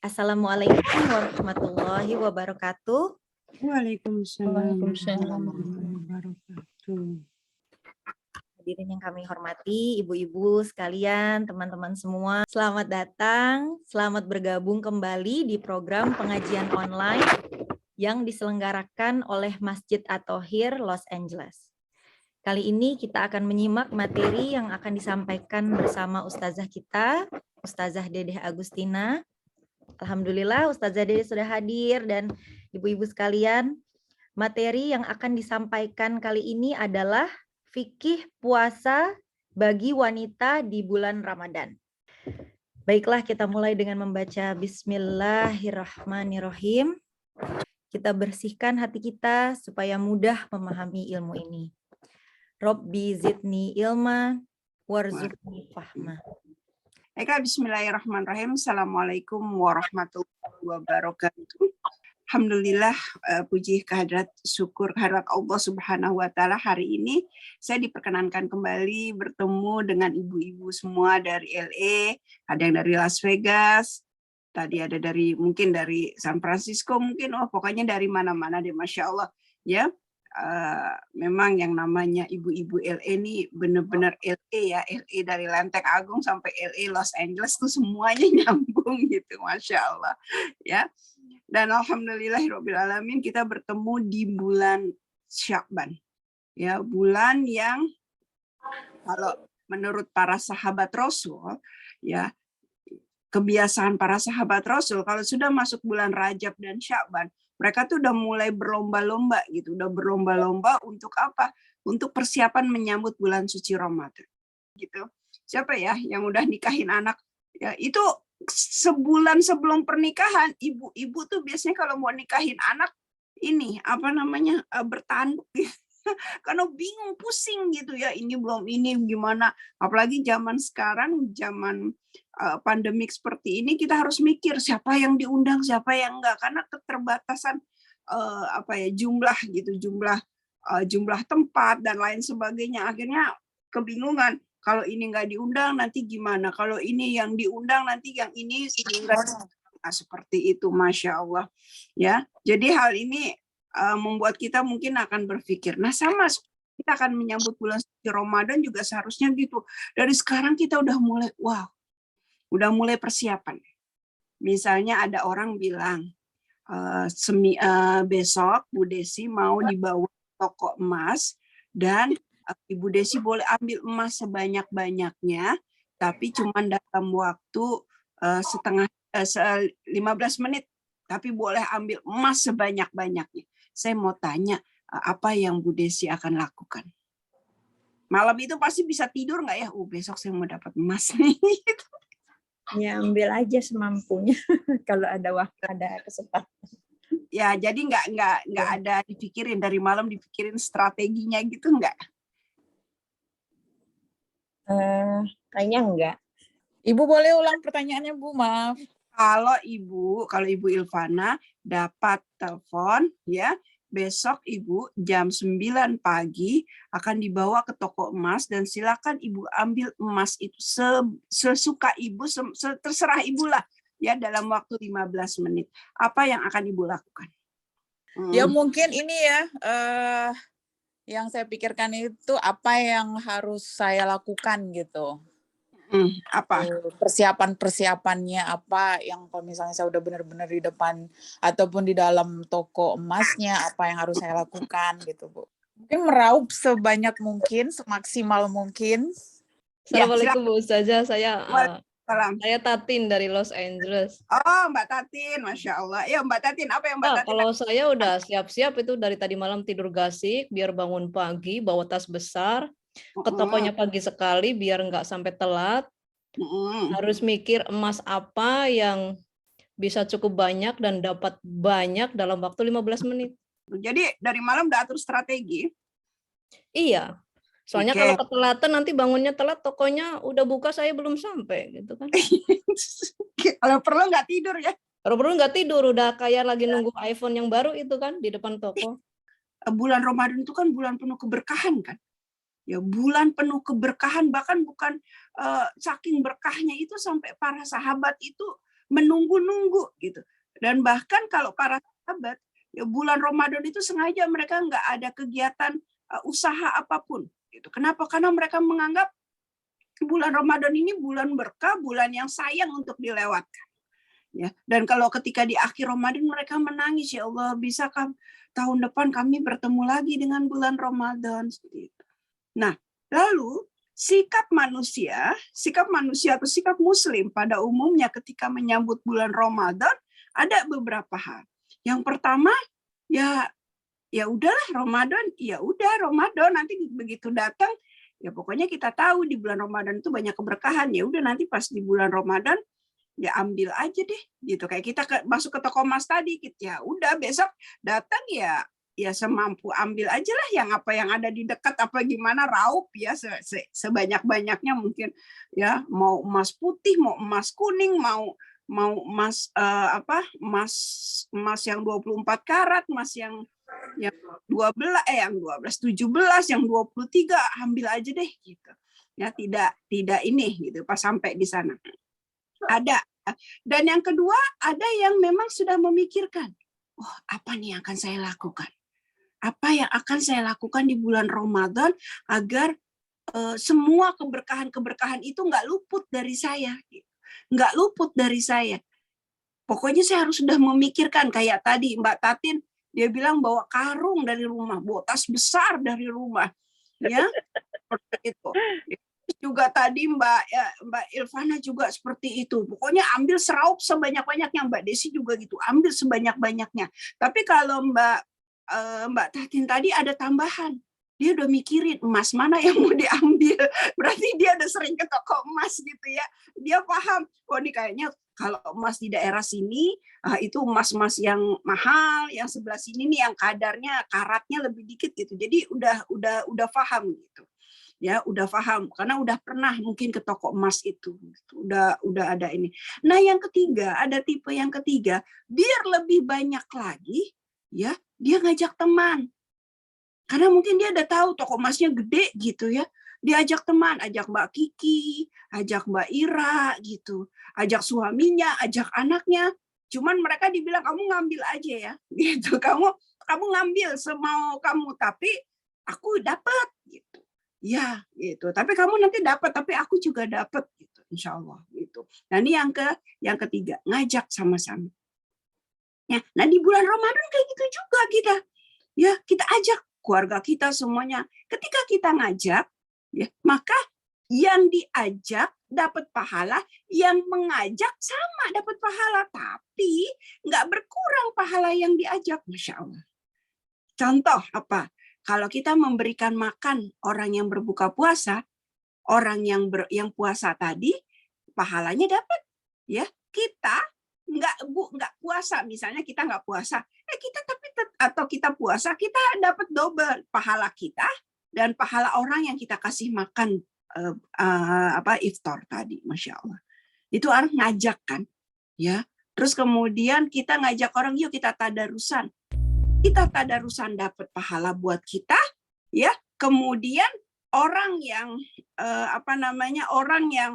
Assalamualaikum warahmatullahi wabarakatuh. Waalaikumsalam Waalaikumsalam. warahmatullahi wabarakatuh. Hadirin yang kami hormati, ibu-ibu sekalian, teman-teman semua, selamat datang, selamat bergabung kembali di program pengajian online yang diselenggarakan oleh Masjid At-Thohir Los Angeles. Kali ini kita akan menyimak materi yang akan disampaikan bersama Ustazah kita, Ustazah Dedeh Agustina. Alhamdulillah Ustazah Dedeh sudah hadir dan ibu-ibu sekalian, materi yang akan disampaikan kali ini adalah fikih puasa bagi wanita di bulan Ramadan. Baiklah, kita mulai dengan membaca Bismillahirrahmanirrahim. Kita bersihkan hati kita supaya mudah memahami ilmu ini. Robbi zidni ilma warzuqni fahma. Bismillahirrahmanirrahim. Assalamualaikum warahmatullahi wabarakatuh. Alhamdulillah, puji kehadrat, syukur kehadrat Allah Subhanahu wa Ta'ala. Hari ini saya diperkenankan kembali bertemu dengan ibu-ibu semua dari LA, ada yang dari Las Vegas, tadi ada dari mungkin dari San Francisco, mungkin pokoknya dari mana-mana deh, Masya Allah ya. Memang yang namanya ibu-ibu LA ini benar-benar LA ya, LA dari Lenteng Agung sampai LA Los Angeles tuh semuanya nyambung gitu, Masya Allah ya. Dan alhamdulillahirabbil alamin kita bertemu di bulan Sya'ban ya, bulan yang kalau menurut para sahabat Rasul ya, kebiasaan para sahabat Rasul kalau sudah masuk bulan Rajab dan Sya'ban, mereka tuh udah mulai berlomba-lomba gitu, udah berlomba-lomba untuk apa? Untuk persiapan menyambut bulan suci Ramadan. Gitu. Siapa ya yang udah nikahin anak? Ya, itu sebulan sebelum pernikahan, ibu-ibu tuh biasanya kalau mau nikahin anak ini apa namanya? Bertanduk gitu. Karena bingung, pusing gitu ya, ini belum ini gimana, apalagi zaman sekarang, zaman pandemik seperti ini, kita harus mikir siapa yang diundang, siapa yang enggak, karena keterbatasan jumlah gitu, jumlah tempat dan lain sebagainya, akhirnya kebingungan, kalau ini enggak diundang nanti gimana, kalau ini yang diundang nanti yang ini enggak. Nah, seperti itu, Masya Allah ya. Jadi hal ini membuat kita mungkin akan berpikir, nah sama kita akan menyambut bulan suci Ramadan juga seharusnya gitu. Dari sekarang kita udah mulai persiapan. Misalnya ada orang bilang, besok Bu Desi mau dibawa toko emas dan Ibu Desi boleh ambil emas sebanyak-banyaknya, tapi cuma dalam waktu 15 menit, tapi boleh ambil emas sebanyak-banyaknya. Saya mau tanya, apa yang Bu Desi akan lakukan? Malam itu pasti bisa tidur nggak ya? Besok saya mau dapat emas nih. Ya, ambil aja semampunya kalau ada waktu, ada kesempatan. Ya, jadi nggak ada dipikirin dari malam, dipikirin strateginya gitu nggak? Kayaknya enggak. Ibu boleh ulang pertanyaannya, Bu? Maaf. Kalau Ibu Ilvana dapat telepon ya, besok Ibu jam 9 pagi akan dibawa ke toko emas dan silakan Ibu ambil emas itu sesuka Ibu, terserah Ibu lah ya, dalam waktu 15 menit. Apa yang akan Ibu lakukan? Ya mungkin ini ya, yang saya pikirkan itu apa yang harus saya lakukan gitu. Apa? Persiapan-persiapannya apa yang kalau misalnya saya udah benar-benar di depan ataupun di dalam toko emasnya, apa yang harus saya lakukan gitu, Bu. Mungkin meraup sebanyak mungkin, semaksimal mungkin. Assalamualaikum Bu Ustazah, saya Waalaikumsalam. Tatin dari Los Angeles. Oh, Mbak Tatin, Masya Allah. Ya, Mbak Tatin, apa yang Mbak Tatin? Kalau saya udah siap-siap itu dari tadi malam tidur gasik, biar bangun pagi, bawa tas besar, ke tokonya pagi sekali, biar nggak sampai telat. Harus mikir emas apa yang bisa cukup banyak dan dapat banyak dalam waktu 15 menit. Jadi dari malam udah atur strategi? Iya. Soalnya kalau ketelatan nanti bangunnya telat, tokonya udah buka, saya belum sampai gitu kan. Kalau perlu nggak tidur ya? Kalau perlu nggak tidur, udah kayak lagi nunggu iPhone yang baru itu kan di depan toko. Bulan Ramadan itu kan bulan penuh keberkahan kan? Ya, bulan penuh keberkahan, bahkan bukan saking berkahnya itu sampai para sahabat itu menunggu-nunggu Dan bahkan kalau para sahabat, ya bulan Ramadan itu sengaja mereka nggak ada kegiatan usaha apapun. Gitu. Kenapa? Karena mereka menganggap bulan Ramadan ini bulan berkah, bulan yang sayang untuk dilewatkan. Ya, dan kalau ketika di akhir Ramadan mereka menangis, ya Allah, bisakah tahun depan kami bertemu lagi dengan bulan Ramadan? Nah, lalu sikap manusia atau sikap Muslim pada umumnya ketika menyambut bulan Ramadan ada beberapa hal. Yang pertama, ya udahlah Ramadan, ya udah Ramadan, nanti begitu datang, ya pokoknya kita tahu di bulan Ramadan itu banyak keberkahan, ya udah nanti pas di bulan Ramadan ya ambil aja deh gitu. Kayak kita masuk ke toko emas tadi gitu, ya udah besok datang ya semampu ambil aja lah yang ada di dekat, apa gimana, raup ya sebanyak-banyaknya mungkin ya, mau emas putih, mau emas kuning, mau emas emas yang 24 karat, emas yang 17, yang 17, yang 23, ambil aja deh gitu. Ya tidak ini gitu pas sampai di sana. Ada. Dan yang kedua, ada yang memang sudah memikirkan, oh, apa nih yang akan saya lakukan? Apa yang akan saya lakukan di bulan Ramadan agar semua keberkahan-keberkahan itu nggak luput dari saya. Nggak luput dari saya. Pokoknya saya harus sudah memikirkan, kayak tadi Mbak Tatin, dia bilang bawa karung dari rumah, bawa tas besar dari rumah. Ya, seperti itu. Juga tadi Mbak Ilvana juga seperti itu. Pokoknya ambil seraup sebanyak-banyaknya. Mbak Desi juga gitu, ambil sebanyak-banyaknya. Tapi kalau Mbak Tatin tadi ada tambahan. Dia udah mikirin emas mana yang mau diambil. Berarti dia udah sering ke toko emas gitu ya. Dia paham, oh ini kayaknya kalau emas di daerah sini itu emas-emas yang mahal, yang sebelah sini nih yang karatnya lebih dikit gitu. Jadi udah paham gitu. Ya, udah paham karena udah pernah mungkin ke toko emas itu. Udah ada ini. Nah, yang ketiga, ada tipe yang ketiga, biar lebih banyak lagi ya, dia ngajak teman. Karena mungkin dia udah tahu toko emasnya gede gitu ya. Dia ajak teman, ajak Mbak Kiki, ajak Mbak Ira gitu, ajak suaminya, ajak anaknya. Cuman mereka dibilang kamu ngambil aja ya, gitu. Kamu ngambil semau kamu, tapi aku dapat gitu. Ya, gitu. Tapi kamu nanti dapat, tapi aku juga dapat gitu, insya Allah gitu. Nah, ini yang ketiga, ngajak sama-sama. Ya, nah di bulan Ramadan kayak gitu juga kita. Ya, kita ajak keluarga kita semuanya. Ketika kita ngajak, ya, maka yang diajak dapat pahala, yang mengajak sama dapat pahala, tapi nggak berkurang pahala yang diajak, Masya Allah. Contoh apa? Kalau kita memberikan makan orang yang berbuka puasa, orang yang puasa tadi, pahalanya dapat. Ya, kita nggak puasa, misalnya kita nggak puasa, atau kita puasa, kita dapat double pahala kita dan pahala orang yang kita kasih makan iftar tadi, Masya Allah. Itu orang ngajak kan, ya. Terus kemudian kita ngajak orang, yuk kita tadarusan. Kita tadarusan dapat pahala buat kita, ya. Kemudian orang yang orang yang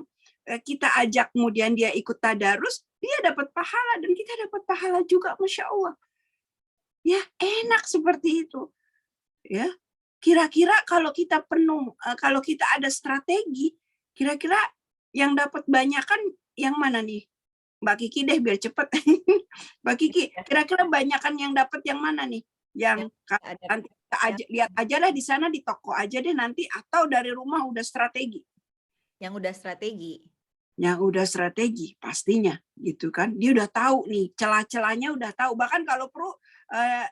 kita ajak kemudian dia ikut tadarus, dia dapat pahala dan kita dapat pahala juga, Masya Allah. Ya, enak seperti itu. Ya. Kira-kira kalau kita kalau kita ada strategi, kira-kira yang dapat banyak kan yang mana nih? Mbak Kiki deh biar cepet. Mbak Kiki, kira-kira banyakan yang dapat yang mana nih? Yang nanti kita lihat aja lah di sana di toko aja deh nanti, atau dari rumah udah strategi. Yang udah strategi. Yang udah strategi pastinya gitu kan. Dia udah tahu nih celah-celahnya, udah tahu. Bahkan kalau perlu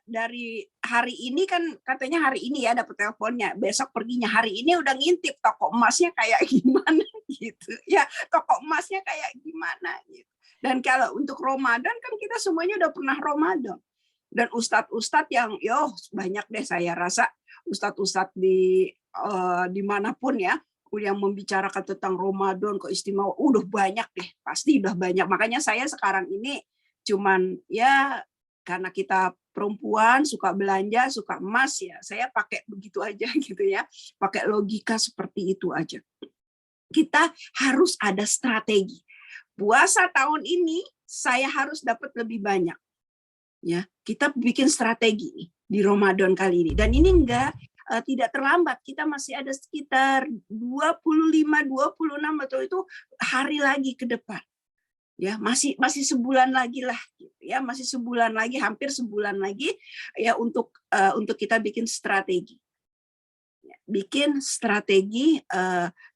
dari hari ini kan katanya hari ini ya dapat teleponnya, besok perginya hari ini udah ngintip toko emasnya kayak gimana gitu. Ya, toko emasnya kayak gimana gitu. Dan kalau untuk Ramadan kan kita semuanya udah pernah Ramadan. Dan ustadz-ustadz yang banyak deh, saya rasa ustadz-ustadz di manapun ya yang membicarakan tentang Ramadan keistimewaan udah banyak deh, pasti udah banyak. Makanya saya sekarang ini cuman ya karena kita perempuan suka belanja, suka emas ya, saya pakai begitu aja gitu ya, pakai logika seperti itu aja. Kita harus ada strategi. Puasa tahun ini saya harus dapat lebih banyak. Ya, kita bikin strategi nih di Ramadan kali ini. Dan ini tidak terlambat. Kita masih ada sekitar 25, 26 atau itu hari lagi ke depan. Ya, masih sebulan lagi lah gitu ya, masih sebulan lagi, hampir sebulan lagi ya untuk kita bikin strategi. Bikin strategi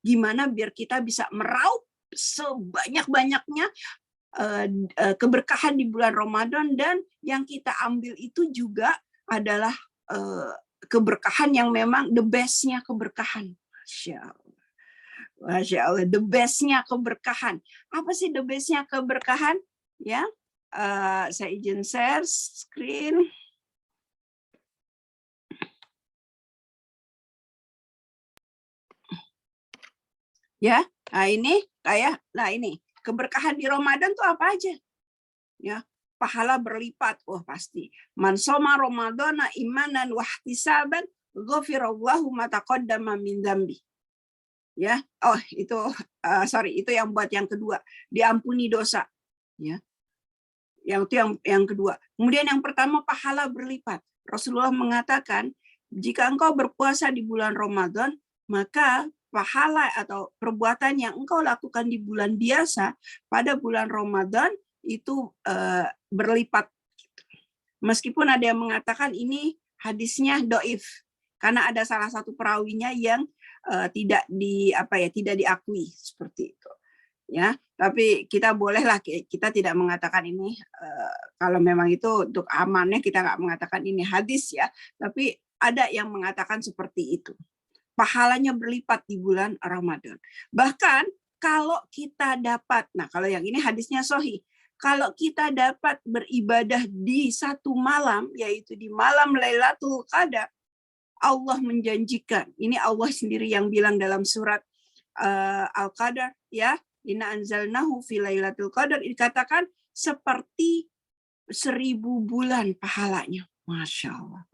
gimana biar kita bisa meraup sebanyak-banyaknya keberkahan di bulan Ramadan, dan yang kita ambil itu juga adalah keberkahan yang memang the best-nya keberkahan. Masya Allah. Masya Allah, the best-nya keberkahan. Apa sih the best-nya keberkahan? Ya, saya izin share screen. Ya, nah ini keberkahan di Ramadan tuh apa aja? Ya, pahala berlipat. Wah, pasti. Man shoma Ramadana imanan wahtisaban ghafirallahu ma taqaddama min dzambi. Ya, itu itu yang buat yang kedua, diampuni dosa. Ya, yang kedua. Kemudian yang pertama, pahala berlipat. Rasulullah mengatakan, jika engkau berpuasa di bulan Ramadan, maka pahala atau perbuatan yang engkau lakukan di bulan biasa pada bulan Ramadan itu berlipat. Meskipun ada yang mengatakan ini hadisnya dhaif karena ada salah satu perawinya yang tidak diakui seperti itu. Ya, tapi kita bolehlah, kita tidak mengatakan ini kalau memang itu untuk amannya, kita nggak mengatakan ini hadis ya, tapi ada yang mengatakan seperti itu. Pahalanya berlipat di bulan Ramadan. Bahkan kalau kita dapat, kalau yang ini hadisnya sahih, kalau kita dapat beribadah di satu malam, yaitu di malam Lailatul Qadar, Allah menjanjikan, ini Allah sendiri yang bilang dalam surat Al-Qadar, ya, inna anzalnahu fi Lailatul Qadar, dikatakan seperti 1000 bulan pahalanya. Masya Allah.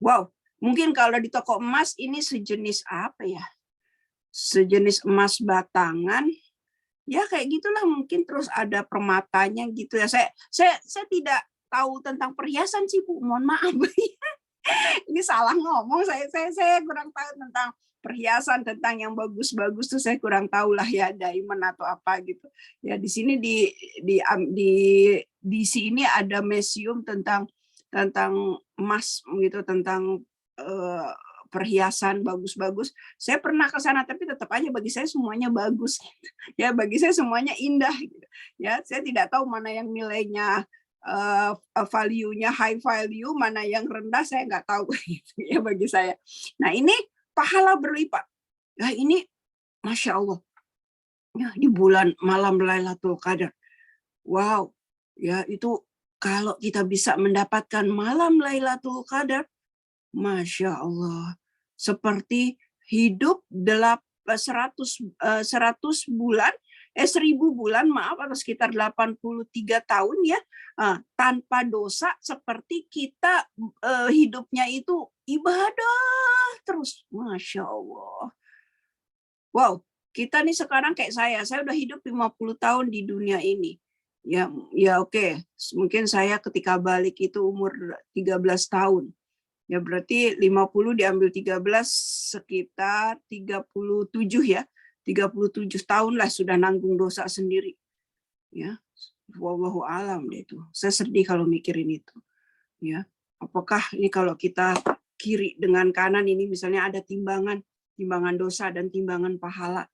Wow. Mungkin kalau di toko emas ini sejenis apa ya? Sejenis emas batangan. Ya kayak gitulah mungkin, terus ada permatanya gitu ya. Saya tidak tahu tentang perhiasan sih, Bu. Mohon maaf. Ini salah ngomong. Saya kurang tahu tentang perhiasan, tentang yang bagus-bagus tuh saya kurang tahu lah ya, diamond atau apa gitu. Ya di sini di sini ada museum tentang emas gitu, tentang perhiasan bagus-bagus. Saya pernah ke sana, tapi tetap aja bagi saya semuanya bagus. Ya, bagi saya semuanya indah. Ya, saya tidak tahu mana yang nilainya value-nya high value, mana yang rendah, saya nggak tahu. Ya, bagi saya. Nah, ini pahala berlipat. Ya, ini Masya Allah. Ya, di bulan malam Lailatul Qadar. Wow. Ya, itu kalau kita bisa mendapatkan malam Lailatul Qadar, Masya Allah, seperti hidup 100 bulan, 1000 bulan, maaf, atau sekitar 83 tahun ya, tanpa dosa, seperti kita hidupnya itu ibadah terus. Masya Allah. Wow, kita nih sekarang kayak saya udah hidup 50 tahun di dunia ini. Ya oke. Mungkin saya ketika balik itu umur 13 tahun. Ya berarti 50 diambil 13 sekitar 37 ya. 37 tahun lah sudah nanggung dosa sendiri. Ya. Wallahu alam deh itu. Saya sedih kalau mikirin itu. Ya. Apakah ini kalau kita kiri dengan kanan ini misalnya ada timbangan dosa dan timbangan pahala.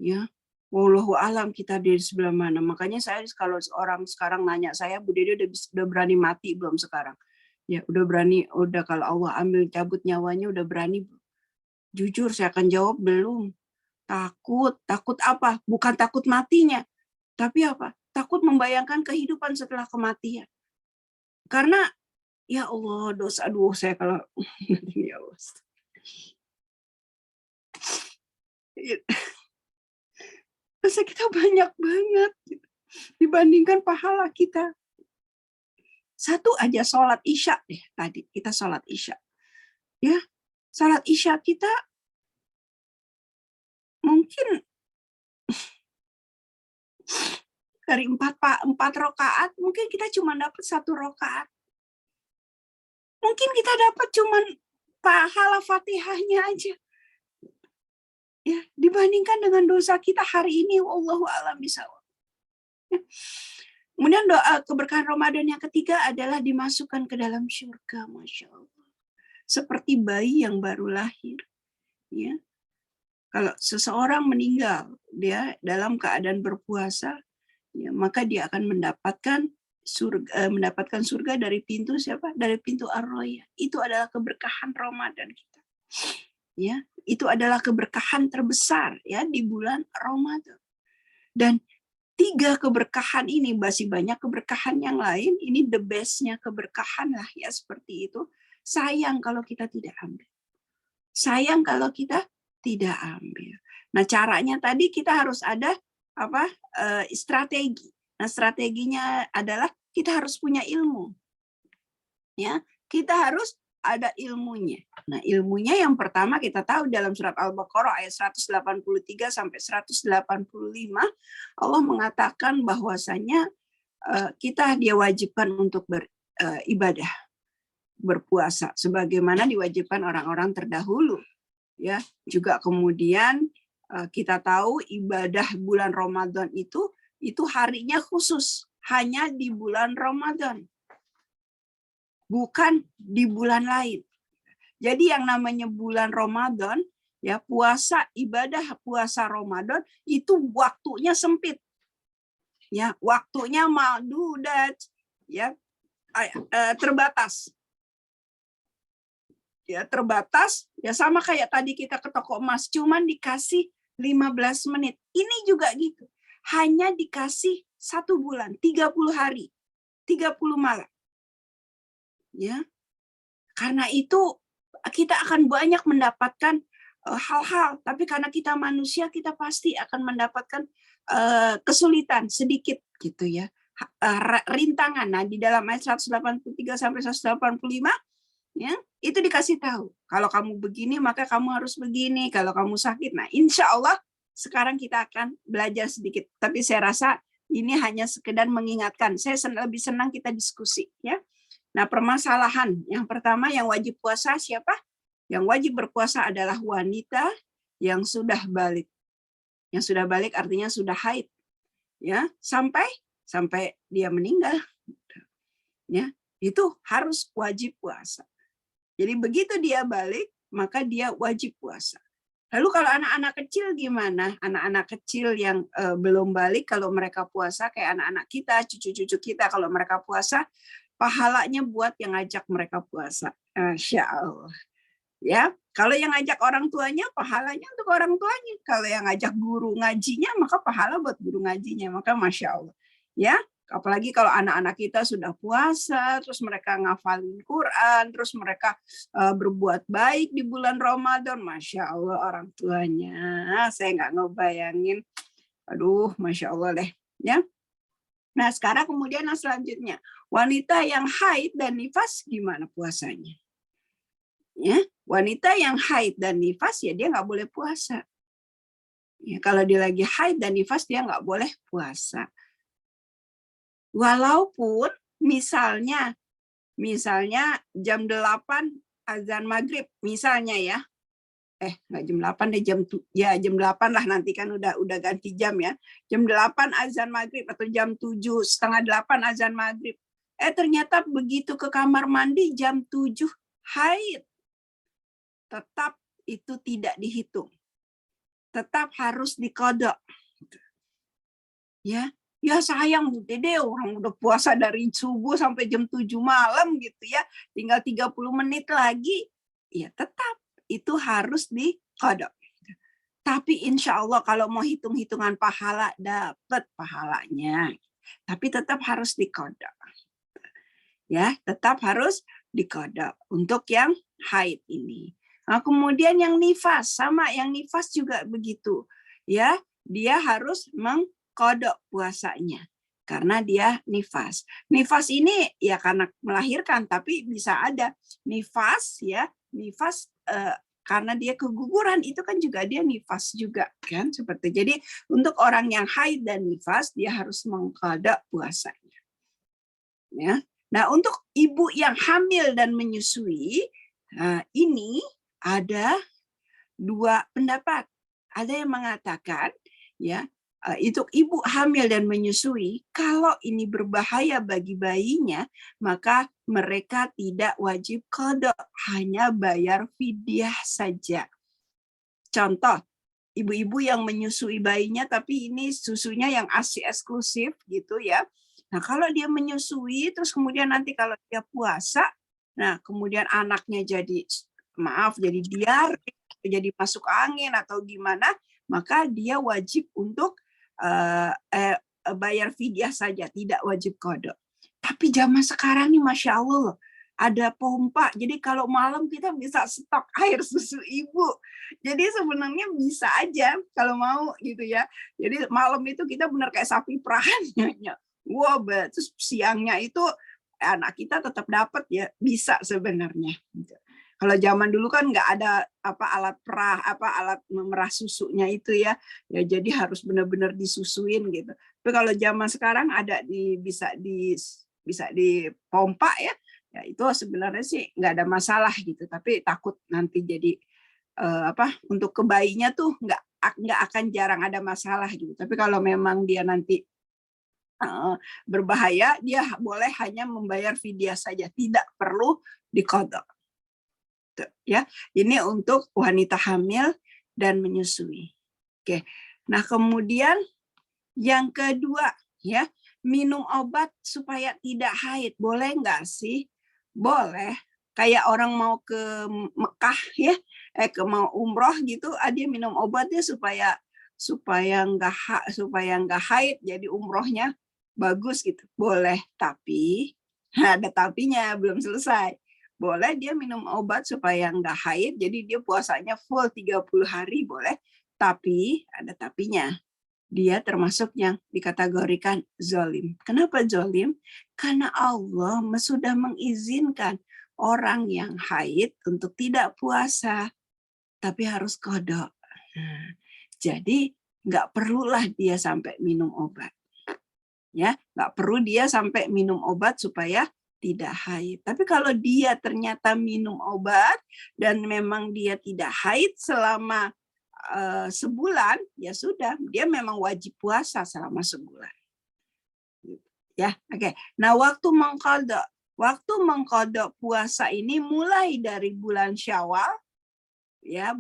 Ya. Wallahu alam kita di sebelah mana. Makanya saya kalau orang sekarang nanya saya, Bu Dede udah berani mati belum sekarang? Ya udah berani, udah kalau Allah ambil cabut nyawanya udah berani. Jujur saya akan jawab belum. Takut apa? Bukan takut matinya, tapi apa? Takut membayangkan kehidupan setelah kematian. Karena ya Allah, dosa saya kalau ya Allah. Dosa kita banyak banget dibandingkan pahala kita. Satu aja sholat isya deh tadi, kita sholat isya. Ya, sholat isya kita mungkin dari 4 rakaat, mungkin kita cuma dapat 1 rakaat. Mungkin kita dapat cuma pahala Fatihahnya aja. Ya, dibandingkan dengan dosa kita hari ini, wallahu a'lam bishawab. Ya. Kemudian doa keberkahan Ramadan yang ketiga adalah dimasukkan ke dalam surga, Masya Allah. Seperti bayi yang baru lahir. Ya. Kalau seseorang meninggal dia dalam keadaan berpuasa, ya, maka dia akan mendapatkan surga dari pintu siapa? Dari pintu Ar-Royah. Itu adalah keberkahan Ramadan kita. Ya, itu adalah keberkahan terbesar ya di bulan Ramadan. Dan 3 keberkahan ini, masih banyak keberkahan yang lain, ini the best-nya keberkahan lah ya seperti itu. Sayang kalau kita tidak ambil. Sayang kalau kita tidak ambil. Nah, caranya tadi kita harus ada strategi. Nah, strateginya adalah kita harus punya ilmu. Ya, kita harus ada ilmunya. Nah, ilmunya yang pertama kita tahu dalam surat Al-Baqarah ayat 183 sampai 185 Allah mengatakan bahwasanya kita diwajibkan untuk beribadah, berpuasa sebagaimana diwajibkan orang-orang terdahulu. Ya, juga kemudian kita tahu ibadah bulan Ramadan itu harinya khusus, hanya di bulan Ramadan. Bukan di bulan lain. Jadi yang namanya bulan Ramadan, ya ibadah puasa Ramadan itu waktunya sempit. Ya, waktunya ma'dudat, ya terbatas. Ya, terbatas, ya sama kayak tadi kita ke toko emas, cuman dikasih 15 menit. Ini juga gitu. Hanya dikasih 1 bulan, 30 hari, 30 malam. Ya, karena itu kita akan banyak mendapatkan hal-hal, tapi karena kita manusia kita pasti akan mendapatkan kesulitan sedikit gitu ya, rintangan. Nah, di dalam ayat 183 sampai 185 ya itu dikasih tahu kalau kamu begini maka kamu harus begini, kalau kamu sakit. Nah, insya Allah sekarang kita akan belajar sedikit, tapi saya rasa ini hanya sekedar mengingatkan. Saya lebih senang kita diskusi ya. Nah, permasalahan yang pertama yang wajib puasa siapa? Yang wajib berpuasa adalah wanita yang sudah balik. Yang sudah balik artinya sudah haid. Ya, sampai dia meninggal. Ya, itu harus wajib puasa. Jadi begitu dia balik, maka dia wajib puasa. Lalu kalau anak-anak kecil gimana? Anak-anak kecil yang belum balik kalau mereka puasa, kayak anak-anak kita, cucu-cucu kita kalau mereka puasa, pahalanya buat yang ngajak mereka puasa. Masya Allah. Ya, kalau yang ngajak orang tuanya, pahalanya untuk orang tuanya. Kalau yang ngajak guru ngajinya, maka pahala buat guru ngajinya. Maka Masya Allah. Ya, apalagi kalau anak-anak kita sudah puasa, terus mereka ngafalin Quran, terus mereka berbuat baik di bulan Ramadan. Masya Allah orang tuanya. Saya nggak ngebayangin. Aduh, Masya Allah deh. Ya. Nah, sekarang kemudian yang selanjutnya, wanita yang haid dan nifas gimana puasanya? Ya, wanita yang haid dan nifas ya dia nggak boleh puasa. Ya, kalau dia lagi haid dan nifas dia nggak boleh puasa. Walaupun misalnya jam 8 azan maghrib misalnya ya. Nggak jam 8 deh, jam 8 lah, nanti kan udah ganti jam ya. Jam 8 azan maghrib atau jam 7, setengah 8 azan maghrib. Ternyata begitu ke kamar mandi jam 7 haid. Tetap itu tidak dihitung. Tetap harus diqadha. Ya, sayang Dede orang udah puasa dari subuh sampai jam 7 malam gitu ya. Tinggal 30 menit lagi. Ya tetap itu harus diqadha. Tapi insya Allah kalau mau hitung-hitungan pahala, dapat pahalanya. Tapi tetap harus diqadha. Ya, tetap harus diqadha untuk yang haid ini. Nah, kemudian yang nifas, sama yang nifas juga begitu. Ya, dia harus mengqadha puasanya. Karena dia nifas. Nifas ini ya karena melahirkan, tapi bisa ada nifas ya, nifas karena dia keguguran itu kan juga dia nifas juga kan seperti. Jadi untuk orang yang haid dan nifas dia harus mengqada puasanya. Ya. Nah, untuk ibu yang hamil dan menyusui ini ada dua pendapat. Ada yang mengatakan ya untuk ibu hamil dan menyusui, kalau ini berbahaya bagi bayinya, maka mereka tidak wajib qada, hanya bayar fidyah saja. Contoh, ibu-ibu yang menyusui bayinya, tapi ini susunya yang ASI eksklusif gitu ya. Nah, kalau dia menyusui, terus kemudian nanti kalau dia puasa, nah kemudian anaknya jadi diare, jadi masuk angin atau gimana, maka dia wajib untuk bayar fidyah saja, tidak wajib qada. Tapi zaman sekarang nih Masya Allah, ada pompa. Jadi kalau malam kita bisa stok air susu ibu. Jadi sebenarnya bisa aja kalau mau gitu ya. Jadi malam itu kita benar kayak sapi perahannya. Wah, terus siangnya itu anak kita tetap dapat ya, bisa sebenarnya. Kalau zaman dulu kan nggak ada alat memerah susunya itu ya jadi harus benar-benar disusuin gitu. Tapi kalau zaman sekarang ada bisa dipompa ya itu sebenarnya sih nggak ada masalah gitu. Tapi takut nanti jadi untuk ke bayinya tuh nggak akan jarang ada masalah gitu. Tapi kalau memang dia nanti berbahaya, dia boleh hanya membayar fidyah saja, tidak perlu diqada. Ya, ini untuk wanita hamil dan menyusui. Oke. Nah, kemudian yang kedua ya, minum obat supaya tidak haid. Boleh nggak sih? Boleh. Kayak orang mau ke Mekah ya, mau umroh gitu, dia minum obatnya supaya nggak haid, jadi umrohnya bagus gitu. Boleh, tapi ada tapinya, belum selesai. Boleh dia minum obat supaya nggak haid, jadi dia puasanya full 30 hari boleh, tapi ada tapinya. Dia termasuk yang dikategorikan zolim. Kenapa zolim? Karena Allah sudah mengizinkan orang yang haid untuk tidak puasa, tapi harus qada. Jadi nggak perlulah dia sampai minum obat. Ya, nggak perlu dia sampai minum obat supaya tidak haid. Tapi kalau dia ternyata minum obat dan memang dia tidak haid selama sebulan, ya sudah, dia memang wajib puasa selama sebulan. Ya, oke. Nah, waktu mengqada puasa ini mulai dari bulan Syawal, ya,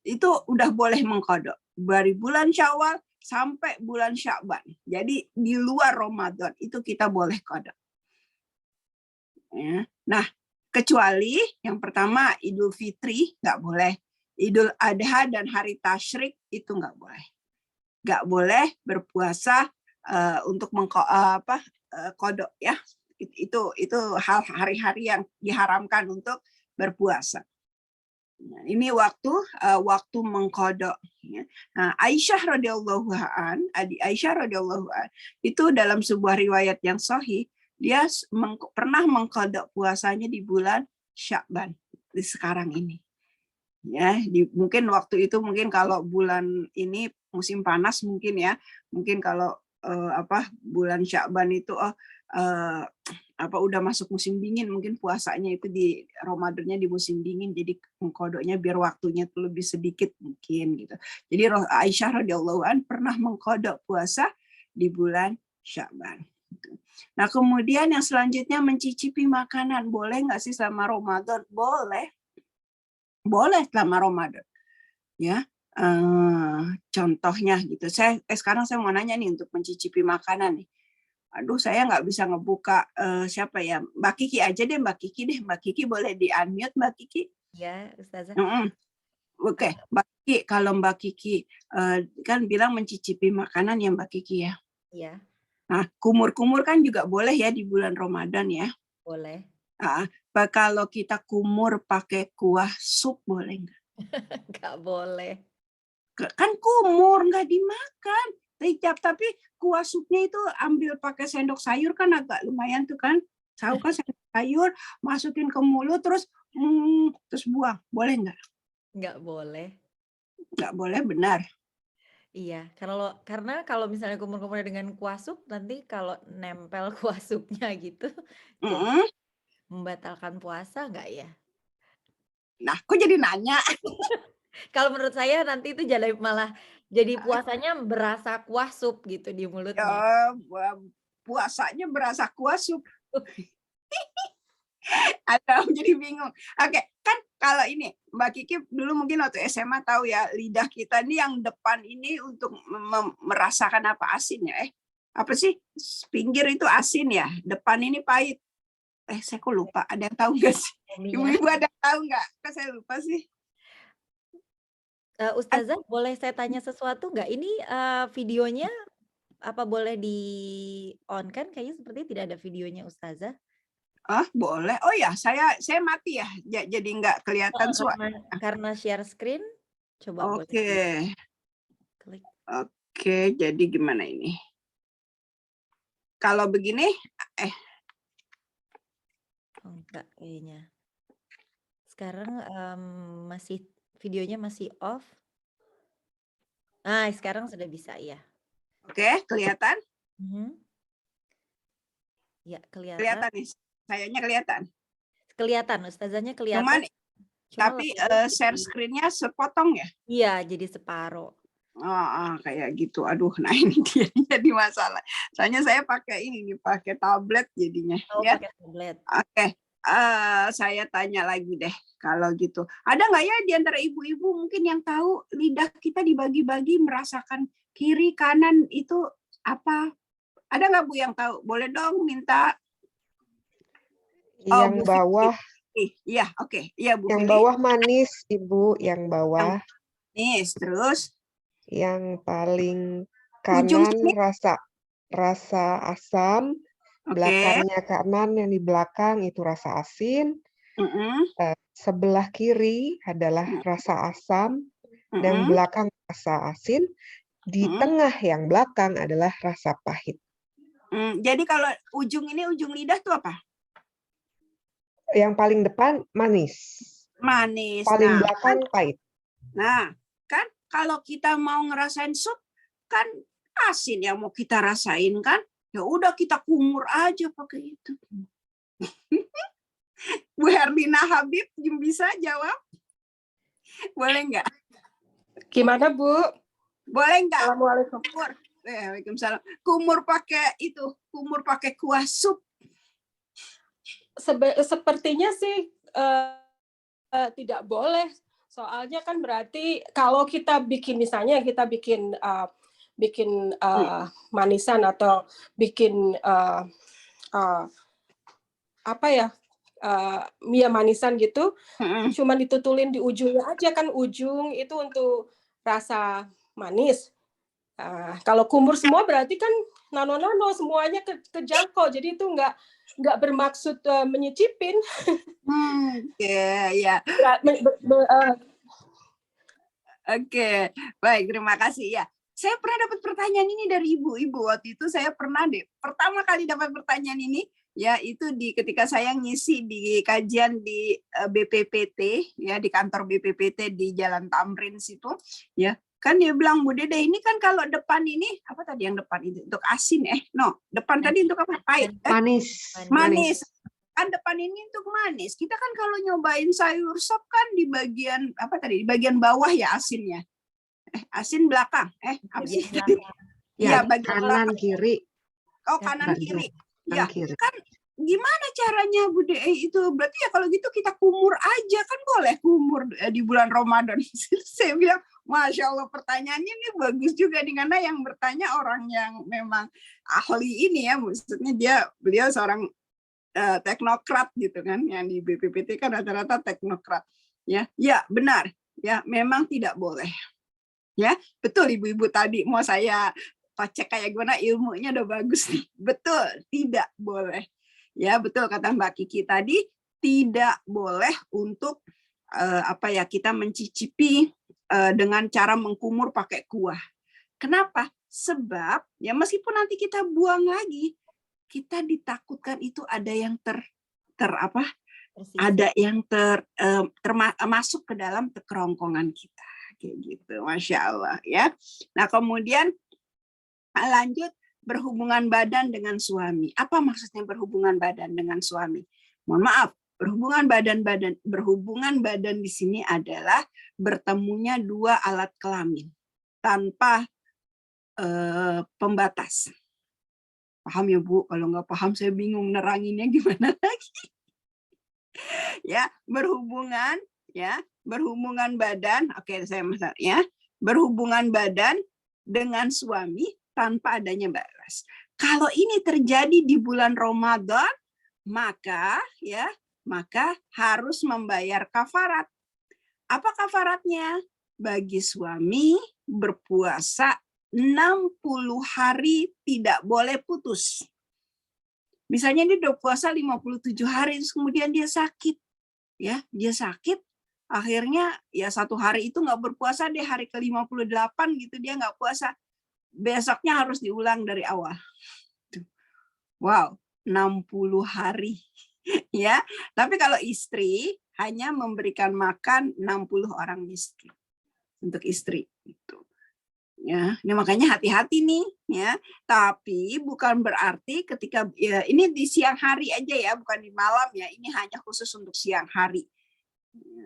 itu udah boleh mengqada. Dari bulan Syawal sampai bulan Sya'ban. Jadi di luar Ramadan itu kita boleh qada. Ya. Nah, kecuali yang pertama Idul Fitri nggak boleh, Idul Adha dan hari Tasyrik itu nggak boleh. Nggak boleh berpuasa untuk qada ya. Itu hari-hari yang diharamkan untuk berpuasa. Nah, ini waktu mengqada. Nah, Aisyah radhiyallahu an, itu dalam sebuah riwayat yang sahih, dia pernah mengqada puasanya di bulan Sya'ban, di sekarang ini. Ya, mungkin waktu itu kalau bulan ini musim panas mungkin ya, mungkin kalau bulan Sya'ban itu udah masuk musim dingin, mungkin puasanya itu di Ramadannya di musim dingin, jadi mengqadanya biar waktunya tuh lebih sedikit mungkin gitu. Jadi Aisyah radhiyallahu an pernah mengqada puasa di bulan Sya'ban. Nah, kemudian yang selanjutnya mencicipi makanan, boleh nggak sih selama Ramadan? Boleh selama Ramadan. Ya, contohnya gitu. Sekarang saya mau nanya nih untuk mencicipi makanan nih. Aduh, saya nggak bisa ngebuka siapa ya? Mbak Kiki aja deh, Mbak Kiki boleh di-unmute, Mbak Kiki? Ya, Ustazah. Oke, Mbak Kiki, kalau Mbak Kiki kan bilang mencicipi makanan ya Mbak Kiki ya? Iya. Nah, kumur-kumur kan juga boleh ya di bulan Ramadan ya? Boleh. Kalau kita kumur pakai kuah sup boleh nggak? Nggak boleh. Kan kumur, nggak dimakan. Tapi kuah supnya itu ambil pakai sendok sayur kan agak lumayan tuh kan. Tahu kan sendok sayur, masukin ke mulut, terus Terus buang, boleh nggak? Nggak boleh. Nggak boleh, benar. Iya, karena kalau misalnya kumur-kumurnya dengan kuah sup, nanti kalau nempel kuah supnya gitu, jadi membatalkan puasa nggak ya? Nah, kok jadi nanya? Kalau menurut saya nanti itu malah jadi puasanya berasa kuah sup gitu di mulutnya. Ya, puasanya berasa kuah sup. Atau jadi bingung. Oke, kan kalau ini Mbak Kiki dulu mungkin waktu SMA tahu ya, lidah kita ini yang depan ini untuk merasakan apa asin ya. Apa sih? Pinggir itu asin ya, depan ini pahit. Saya kok lupa. Ada yang tahu nggak sih? Ibu-ibu ada yang tahu nggak? Kok saya lupa sih. Ustazah, boleh saya tanya sesuatu nggak? Ini videonya apa boleh di on kan? Kayaknya seperti tidak ada videonya Ustazah. Boleh. Oh ya, saya mati ya. Jadi nggak kelihatan suara. Karena share screen, coba boleh klik. Oke, jadi gimana ini? Kalau begini, enggak kayaknya. Sekarang masih videonya masih off. Nah, sekarang sudah bisa ya. Oke, kelihatan? Ya, kelihatan. Kelihatan nih. Sayanya kelihatan. Kelihatan, Ustazahnya kelihatan. Tapi share screen-nya sepotong ya? Iya, jadi separuh. Kayak gitu. Aduh, nah ini dia jadi masalah. Soalnya saya pakai ini nih, pakai tablet jadinya. Ya. Pakai tablet. Oke. Saya tanya lagi deh kalau gitu. Ada nggak ya di antara ibu-ibu mungkin yang tahu lidah kita dibagi-bagi merasakan kiri kanan itu apa? Ada nggak Bu yang tahu? Boleh dong minta. Yang bawah. Iya, oke. Iya, Bu. Yang bawah manis, Ibu. Yang bawah. Manis, terus? Yang paling kanan rasa asam. Belakangnya kanan, yang di belakang itu rasa asin. Sebelah kiri adalah rasa asam. Dan belakang rasa asin. Di tengah yang belakang adalah rasa pahit. Jadi kalau ujung lidah itu apa? Yang paling depan manis. Manis. Paling belakang pahit. Nah, kan kalau kita mau ngerasain sup, kan asin yang mau kita rasain kan? Ya udah kita kumur aja pakai itu. Bu Herlina Habib bisa jawab? Boleh nggak? Gimana Bu? Boleh nggak? Assalamualaikum. Waalaikumsalam. Kumur pakai kuah sup. Sepertinya sih tidak boleh. Soalnya kan berarti kalau kita bikin misalnya kita bikin manisan atau bikin mie manisan gitu, cuma ditutulin di ujungnya aja kan, ujung itu untuk rasa manis. Kalau kumur semua berarti kan nano-nano semuanya kejangkau, jadi itu nggak bermaksud menyicipin. Ya. Oke, baik, terima kasih ya. Saya pernah dapat pertanyaan ini dari ibu-ibu. Waktu itu saya pernah pertama kali dapat pertanyaan ini, ya itu ketika saya ngisi di kajian di BPPT, ya di kantor BPPT di Jalan Tamrin situ, ya. Kan dia bilang, Bu Dede, ini kan kalau depan ini, apa tadi yang depan itu? Untuk asin, depan tadi untuk apa? Pahit. Manis. Kan depan ini untuk manis. Kita kan kalau nyobain sayur sop kan di bagian, di bagian bawah ya asinnya. Asin belakang. Apa sih? Ya, bagian kanan kiri. Oh, kanan kiri. Ya, kiri. Kan gimana caranya Bu Dede itu? Berarti ya kalau gitu kita kumur aja, kan boleh kumur di bulan Ramadan. Saya bilang, Masya Allah, pertanyaannya ini bagus juga nih, karena yang bertanya orang yang memang ahli ini ya, maksudnya beliau seorang teknokrat gitu kan, yang di BPPT kan rata-rata teknokrat. Ya, benar. Ya, memang tidak boleh. Ya, betul ibu-ibu tadi mau saya cek kayak gimana, ilmunya udah bagus nih. Betul, tidak boleh. Ya, betul kata Mbak Kiki tadi, tidak boleh untuk kita mencicipi dengan cara mengkumur pakai kuah. Kenapa? Sebab ya meskipun nanti kita buang lagi, kita ditakutkan itu ada yang ada yang masuk ke dalam kerongkongan kita, kayak gitu, Masya Allah ya. Nah kemudian lanjut, berhubungan badan dengan suami. Apa maksudnya berhubungan badan dengan suami? Mohon maaf, berhubungan badan di sini adalah bertemunya dua alat kelamin tanpa pembatas. Paham ya Bu? Kalau nggak paham saya bingung neranginnya gimana lagi. Ya, berhubungan badan. Oke, saya masak ya. Berhubungan badan dengan suami tanpa adanya batas. Kalau ini terjadi di bulan Ramadan, maka harus membayar kafarat. Apa kafaratnya? Bagi suami berpuasa 60 hari tidak boleh putus. Misalnya dia udah puasa 57 hari, terus kemudian dia sakit. Ya, dia sakit, akhirnya ya 1 hari itu nggak berpuasa, deh hari ke-58 gitu dia nggak puasa. Besoknya harus diulang dari awal. Wow, 60 hari. Ya, tapi kalau istri hanya memberikan makan 60 orang miskin untuk istri itu. Ya, ini makanya hati-hati nih ya. Tapi bukan berarti ketika ya, ini di siang hari aja ya, bukan di malam ya. Ini hanya khusus untuk siang hari.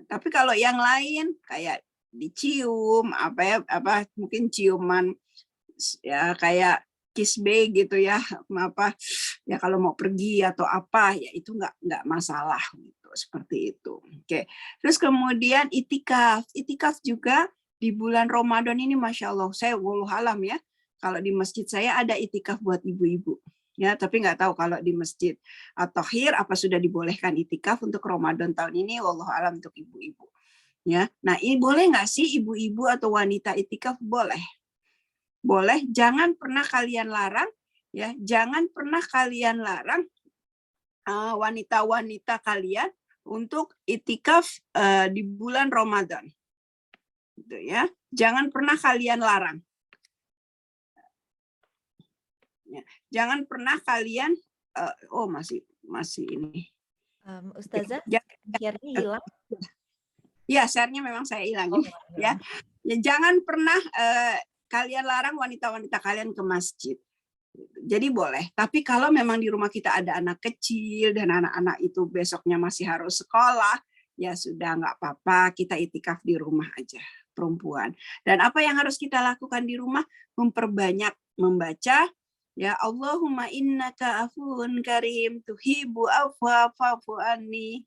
Tapi kalau yang lain kayak dicium mungkin ciuman ya kayak kiss bae gitu ya, ya kalau mau pergi atau apa ya itu nggak masalah gitu, seperti itu. Oke. Terus kemudian itikaf juga di bulan Ramadan ini, Masya Allah, saya wallahu alam ya, kalau di masjid saya ada itikaf buat ibu-ibu. Ya, tapi nggak tahu kalau di masjid At-Tahir apa sudah dibolehkan itikaf untuk Ramadan tahun ini, wallahu alam untuk ibu-ibu. Ya, nah ini boleh nggak sih ibu-ibu atau wanita itikaf? Boleh. Boleh, jangan pernah kalian larang, ya, jangan pernah kalian larang wanita-wanita kalian untuk itikaf di bulan Ramadan. Gitu ya. Jangan pernah kalian larang. Ya. Jangan pernah kalian masih ini. Ustazah, share-nya hilang. Ya, share-nya memang saya hilangin. Ya. Jangan pernah kalian larang wanita-wanita kalian ke masjid. Jadi boleh, tapi kalau memang di rumah kita ada anak kecil dan anak-anak itu besoknya masih harus sekolah, ya sudah nggak apa-apa, kita itikaf di rumah aja, perempuan. Dan apa yang harus kita lakukan di rumah? Memperbanyak membaca, ya Allahumma innaka afuwun karim tuhibbu afwa fa'fu anni.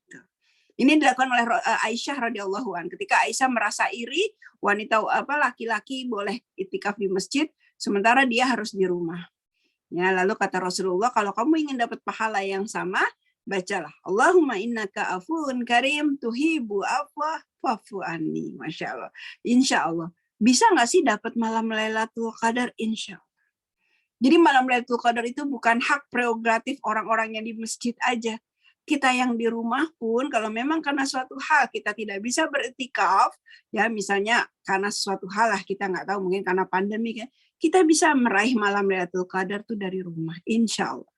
Ini dilakukan oleh Aisyah radhiyallahu anha. Ketika Aisyah merasa iri, laki-laki boleh itikaf di masjid, sementara dia harus di rumah. Ya, lalu kata Rasulullah, kalau kamu ingin dapat pahala yang sama, bacalah Allahumma innaka afuwun karim tuhibbu afwa fa'fu anni. Masya Allah. Insya Allah. Bisa nggak sih dapat malam Lailatul Qadar? Insya Allah. Jadi malam Lailatul Qadar itu bukan hak prerogatif orang-orang yang di masjid aja. Kita yang di rumah pun, kalau memang karena suatu hal kita tidak bisa beriktikaf, ya misalnya karena suatu hal lah, kita nggak tahu, mungkin karena pandemi kan, kita bisa meraih malam Lailatul Qadar tuh dari rumah, insya Allah.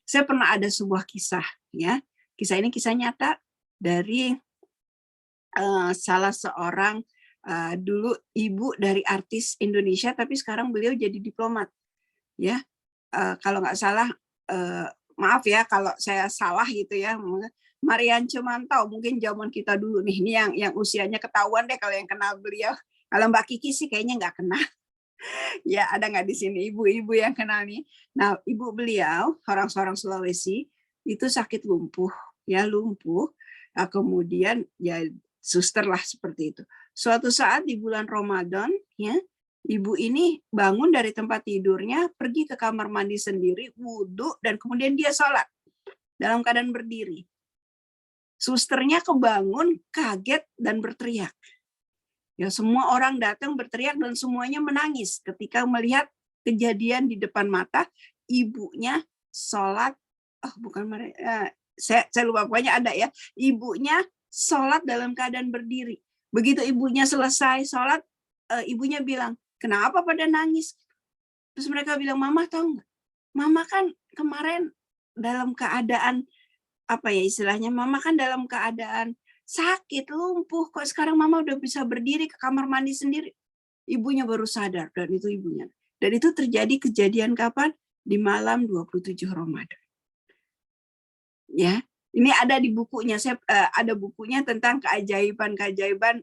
Saya pernah ada sebuah kisah, ya. Kisah ini kisah nyata dari salah seorang dulu ibu dari artis Indonesia, tapi sekarang beliau jadi diplomat, ya. Kalau nggak salah, maaf ya kalau saya salah gitu ya. Marian Cemantau, mungkin zaman kita dulu nih, ini yang usianya ketahuan deh kalau yang kenal beliau. Kalau Mbak Kiki sih kayaknya nggak kenal. Ya, ada nggak di sini ibu-ibu yang kenal nih? Nah, ibu beliau, orang Sulawesi, itu sakit lumpuh. Nah, kemudian ya suster lah seperti itu. Suatu saat di bulan Ramadan, ya, ibu ini bangun dari tempat tidurnya, pergi ke kamar mandi sendiri, wudhu, dan kemudian dia sholat dalam keadaan berdiri. Susternya kebangun, kaget, dan berteriak. Ya, semua orang datang berteriak dan semuanya menangis ketika melihat kejadian di depan mata. Ibunya sholat, saya lupa, pokoknya ada ya. Ibunya sholat dalam keadaan berdiri. Begitu ibunya selesai sholat, ibunya bilang, kenapa pada nangis? Terus mereka bilang, Mama tahu nggak? Mama kan kemarin dalam keadaan apa ya istilahnya, mama kan dalam keadaan sakit, lumpuh, kok sekarang mama udah bisa berdiri ke kamar mandi sendiri. Ibunya baru sadar, dan itu ibunya. Dan itu terjadi kejadian kapan? Di malam 27 Ramadan. Ya, ini ada di bukunya. Saya ada bukunya tentang keajaiban-keajaiban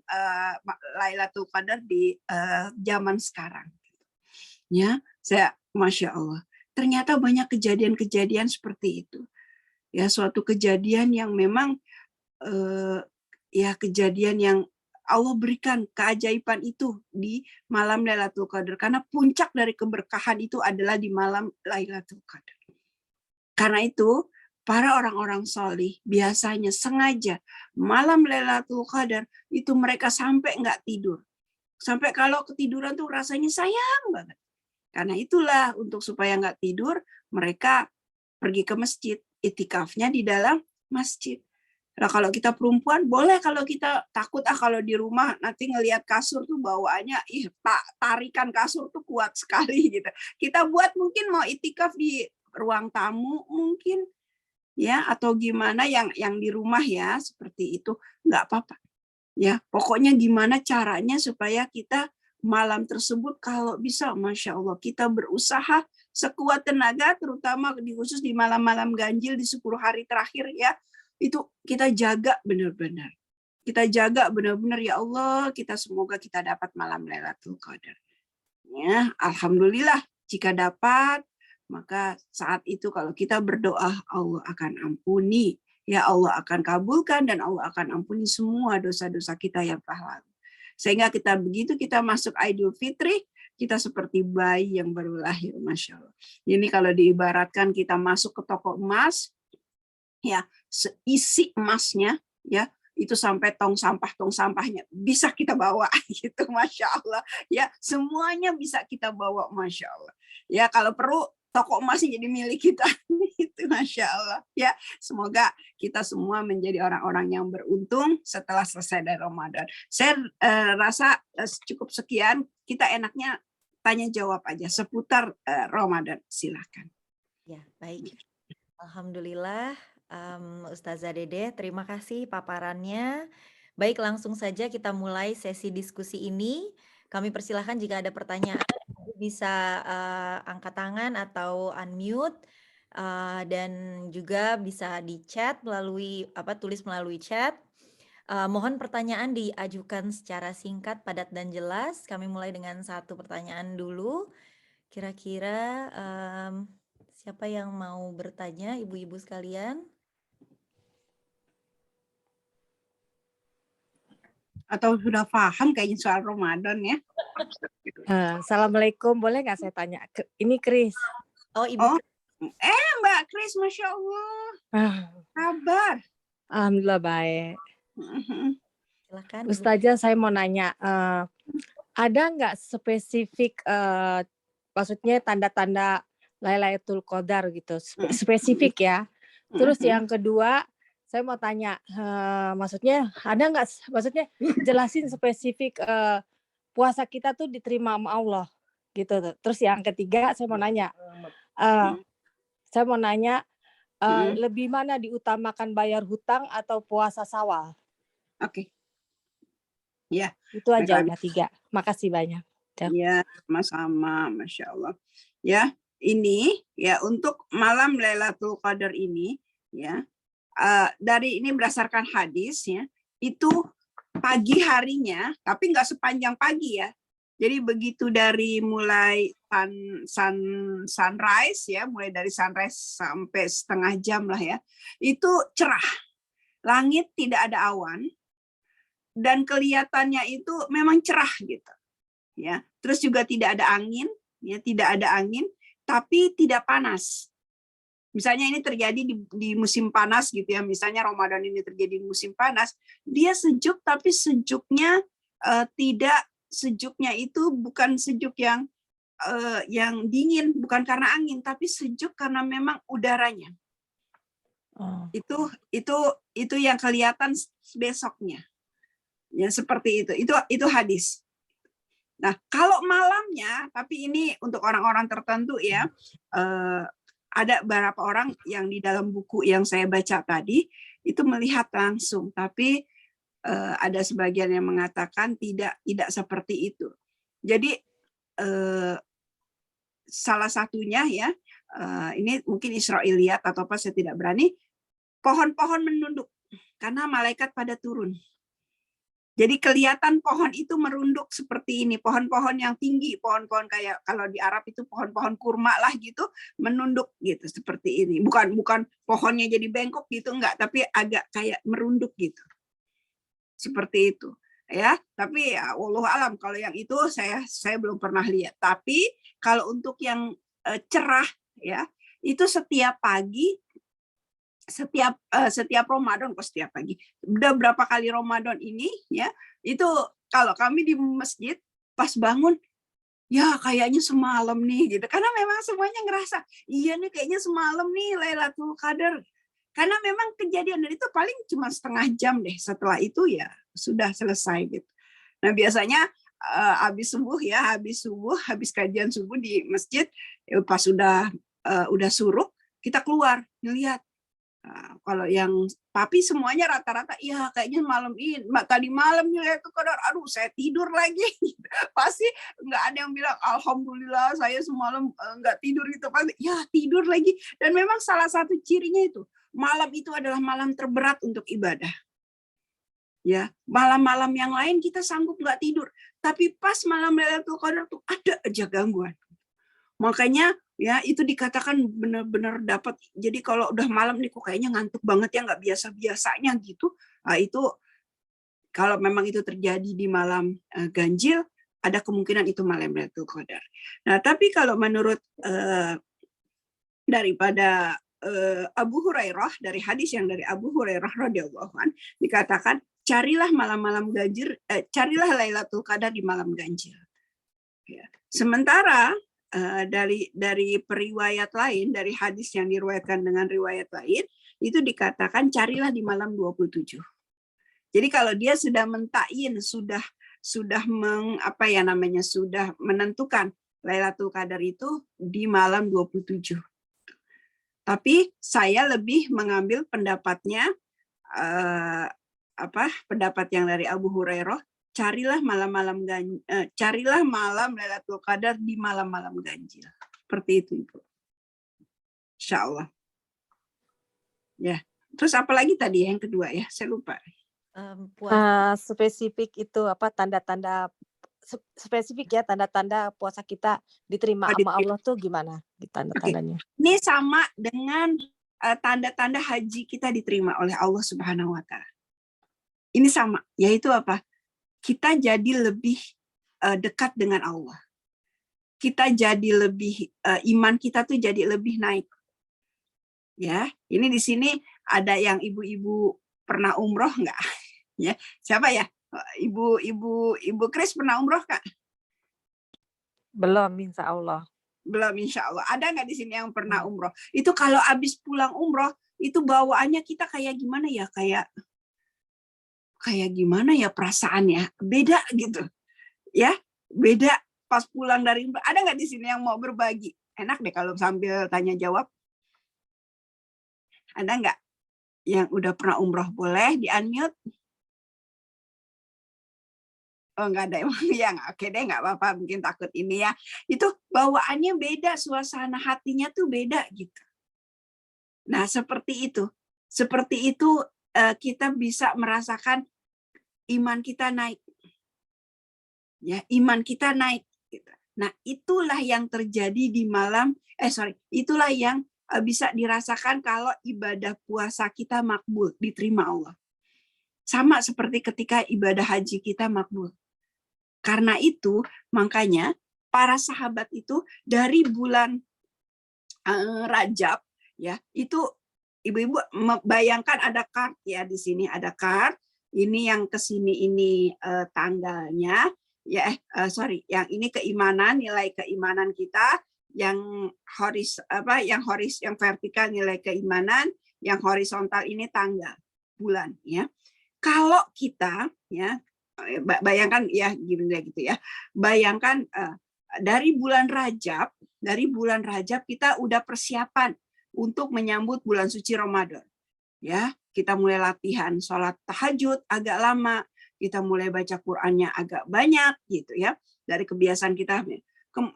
Lailatul Qadar di zaman sekarang. Ya, saya Masya Allah. Ternyata banyak kejadian-kejadian seperti itu. Ya, suatu kejadian yang memang ya kejadian yang Allah berikan keajaiban itu di malam Lailatul Qadar, karena puncak dari keberkahan itu adalah di malam Lailatul Qadar. Karena itu para orang-orang salih biasanya sengaja malam Lailatul Qadar itu mereka sampai nggak tidur, sampai kalau ketiduran tuh rasanya sayang banget. Karena itulah untuk supaya nggak tidur mereka pergi ke masjid, itikafnya di dalam masjid. Nah, kalau kita perempuan boleh, kalau kita takut kalau di rumah nanti ngelihat kasur tuh bawaannya tarikan kasur tuh kuat sekali gitu. Kita buat mungkin mau itikaf di ruang tamu mungkin ya, atau gimana yang di rumah ya, seperti itu nggak apa-apa. Ya, pokoknya gimana caranya supaya kita malam tersebut kalau bisa Masya Allah kita berusaha sekuat tenaga, terutama khusus di malam-malam ganjil di 10 hari terakhir ya. Itu kita jaga benar-benar. Kita jaga benar-benar ya Allah, semoga kita dapat malam Lailatul Qadar. Ya, alhamdulillah jika dapat, maka saat itu kalau kita berdoa Allah akan ampuni, ya Allah akan kabulkan dan Allah akan ampuni semua dosa-dosa kita yang telah lalu. Sehingga kita begitu kita masuk Idul Fitri, kita seperti bayi yang baru lahir, Masya Allah. Ini kalau diibaratkan kita masuk ke toko emas, ya seisi emasnya ya itu sampai tong sampahnya bisa kita bawa gitu, Masya Allah ya, semuanya bisa kita bawa, Masya Allah ya. Kalau perlu toko emasnya jadi milik kita itu, Masya Allah ya. Semoga kita semua menjadi orang-orang yang beruntung setelah selesai dari Ramadan. Saya rasa cukup sekian, kita enaknya tanya jawab aja seputar Ramadan, silahkan. Ya, baik. Alhamdulillah. Ustazah Dede, terima kasih paparannya. Baik, langsung saja kita mulai sesi diskusi ini. Kami persilahkan jika ada pertanyaan, bisa angkat tangan atau unmute, dan juga bisa di chat melalui tulis melalui chat. Mohon pertanyaan diajukan secara singkat, padat, dan jelas. Kami mulai dengan satu pertanyaan dulu. Kira-kira siapa yang mau bertanya, ibu-ibu sekalian? Atau sudah paham kayaknya soal Ramadan ya? Assalamualaikum, boleh nggak saya tanya? Ini Kris. Oh, Ibu. Mbak Kris, Masya Allah. Kabar? Alhamdulillah baik. Silakan. Ustazah, saya mau nanya, ada nggak spesifik, maksudnya tanda-tanda Lailatul Qadar gitu, spesifik ya? Terus yang kedua, saya mau tanya, maksudnya ada nggak, maksudnya jelasin spesifik puasa kita tuh diterima sama Allah gitu. Terus yang ketiga saya mau nanya, lebih mana diutamakan bayar hutang atau puasa Syawal? Oke. Ya. Itu aja udah 3. Makasih banyak. Ya, sama-sama, Masya Allah. Ya, ini ya untuk malam Lailatul Qadar ini ya. Dari ini berdasarkan hadis ya, itu pagi harinya, tapi nggak sepanjang pagi ya. Jadi begitu dari mulai sunrise ya, mulai dari sunrise sampai setengah jam lah ya, itu cerah, langit tidak ada awan, dan kelihatannya itu memang cerah gitu ya. Terus juga tidak ada angin ya, tidak ada angin, tapi tidak panas. Misalnya ini terjadi di musim panas gitu ya, misalnya Ramadan ini terjadi di musim panas, dia sejuk tapi sejuknya tidak, sejuknya itu bukan sejuk yang dingin, bukan karena angin, tapi sejuk karena memang udaranya. Itu yang kelihatan besoknya. Ya seperti itu. Itu hadis. Nah, kalau malamnya, tapi ini untuk orang-orang tertentu ya, ada beberapa orang yang di dalam buku yang saya baca tadi itu melihat langsung, tapi ada sebagian yang mengatakan tidak seperti itu. Jadi salah satunya ya, ini mungkin Israiliyat atau apa, saya tidak berani, pohon-pohon menunduk karena malaikat pada turun. Jadi kelihatan pohon itu merunduk seperti ini, pohon-pohon yang tinggi, pohon-pohon kayak kalau di Arab itu pohon-pohon kurma lah gitu, menunduk gitu seperti ini. Bukan pohonnya jadi bengkok gitu, enggak, tapi agak kayak merunduk gitu. Seperti itu. Ya, tapi ya wallahu alam, kalau yang itu saya belum pernah lihat. Tapi kalau untuk yang cerah ya, itu setiap pagi, setiap Ramadan, kok setiap pagi, udah berapa kali Ramadan ini ya, itu kalau kami di masjid pas bangun, ya kayaknya semalam nih gitu, karena memang semuanya ngerasa iya nih kayaknya semalam nih Lailatul Qadar, karena memang kejadian dan itu paling cuma setengah jam deh, setelah itu ya sudah selesai gitu. Nah biasanya habis subuh, habis kajian subuh di masjid, pas sudah suruk, kita keluar ngelihat. Kalau yang papi semuanya rata-rata, ya kayaknya malam ini, tadi malam Lailatul Qadar, aduh saya tidur lagi. Pasti nggak ada yang bilang alhamdulillah saya semalam nggak tidur gitu, pasti ya tidur lagi. Dan memang salah satu cirinya itu, malam itu adalah malam terberat untuk ibadah. Ya, malam-malam yang lain kita sanggup nggak tidur, tapi pas malam Lailatul Qadar tuh ada aja gangguan. Makanya ya itu dikatakan benar-benar dapat. Jadi kalau udah malam nih kok kayaknya ngantuk banget ya, nggak biasa-biasanya gitu. Nah, itu kalau memang itu terjadi di malam ganjil, ada kemungkinan itu malam Lailatul Qadar. Nah, tapi kalau menurut daripada Abu Hurairah, dari hadis yang dari Abu Hurairah radhiyallahu anhu, dikatakan carilah malam-malam ganjil, carilah Lailatul Qadar di malam ganjil. Ya. Sementara dari periwayat lain, dari hadis yang diriwayatkan dengan riwayat lain, itu dikatakan carilah di malam 27. Jadi kalau dia sudah mentakyin, sudah menentukan Lailatul Qadar itu di malam 27. Tapi saya lebih mengambil pendapatnya pendapat yang dari Abu Hurairah, carilah malam Lailatul Qadar di malam-malam ganjil. Seperti itu, Ibu. Insya Allah. Ya. Terus apa lagi tadi yang kedua ya? Saya lupa. Spesifik itu apa, tanda-tanda spesifik ya, tanda-tanda puasa kita diterima sama Allah tuh gimana di tanda-tandanya? Ini sama dengan tanda-tanda haji kita diterima oleh Allah Subhanahu wa taala. Ini sama, yaitu apa? Kita jadi lebih dekat dengan Allah. Kita jadi lebih, iman kita tuh jadi lebih naik. Ya, ini di sini ada yang ibu-ibu pernah umroh nggak? Ya, siapa ya? Ibu Kris pernah umroh Kak? Belum, insya Allah. Belum, insya Allah. Ada nggak di sini yang pernah umroh? Itu kalau habis pulang umroh, itu bawaannya kita kayak gimana ya? Kayak gimana ya perasaannya, beda gitu ya, beda pas pulang dari. Ada nggak di sini yang mau berbagi? Enak deh kalau sambil tanya jawab. Ada nggak yang udah pernah umroh? Boleh di unmute. Oh nggak ada yang oke deh, nggak apa-apa, mungkin takut ini ya. Itu bawaannya beda, suasana hatinya tuh beda gitu. Nah seperti itu kita bisa merasakan iman kita naik. Ya, iman kita naik. Nah, itulah yang terjadi di malam, itulah yang bisa dirasakan kalau ibadah puasa kita makbul, diterima Allah. Sama seperti ketika ibadah haji kita makbul. Karena itu, makanya para sahabat itu dari bulan Rajab, ya, itu ibu-ibu bayangkan ada kart ya, di sini ada kart. Ini yang ke sini ini tanggalnya ya, yang ini keimanan, nilai keimanan kita, yang yang vertikal nilai keimanan, yang horizontal ini tanggal bulan ya. Kalau kita ya bayangkan ya gimana gitu ya. Bayangkan dari bulan Rajab kita udah persiapan untuk menyambut bulan suci Ramadan. Ya, kita mulai latihan sholat tahajud agak lama, kita mulai baca Qur'annya agak banyak gitu ya. Dari kebiasaan kita,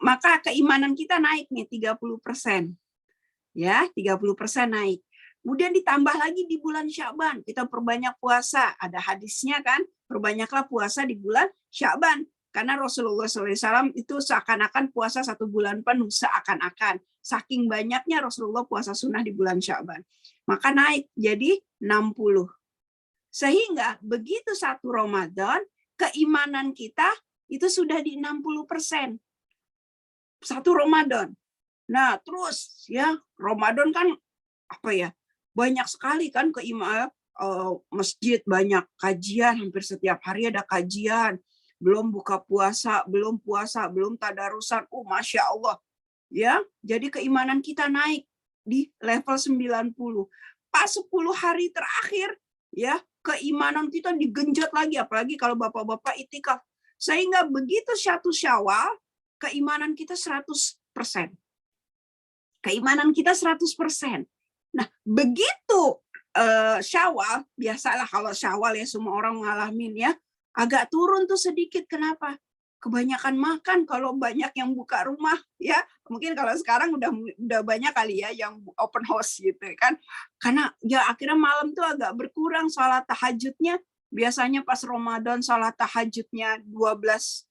maka keimanan kita naik nih 30%. Ya, 30% naik. Kemudian ditambah lagi di bulan Sya'ban, kita perbanyak puasa. Ada hadisnya kan, perbanyaklah puasa di bulan Sya'ban. Karena Rasulullah SAW itu seakan-akan puasa 1 bulan penuh, seakan-akan. Saking banyaknya Rasulullah puasa sunnah di bulan Sya'ban. Maka naik jadi 60. Sehingga begitu 1 Ramadan, keimanan kita itu sudah di 60%. 1 Ramadan. Nah, terus ya, Ramadan kan apa ya? Banyak sekali kan keimanan, masjid banyak kajian, hampir setiap hari ada kajian. Belum buka puasa, belum tadarusan. Masya Allah. Ya, jadi keimanan kita naik di level 90. Pas 10 hari terakhir, ya, keimanan kita digenjot lagi, apalagi kalau bapak-bapak itikaf. Sehingga begitu 1 Syawal, keimanan kita 100%. Keimanan kita 100%. Nah, begitu Syawal, biasalah kalau Syawal ya semua orang ngalamin ya, agak turun tuh sedikit. Kenapa? Kebanyakan makan kalau banyak yang buka rumah ya. Mungkin kalau sekarang udah banyak kali ya yang open house gitu kan. Karena ya akhirnya malam tuh agak berkurang sholat tahajudnya. Biasanya pas Ramadan sholat tahajudnya 11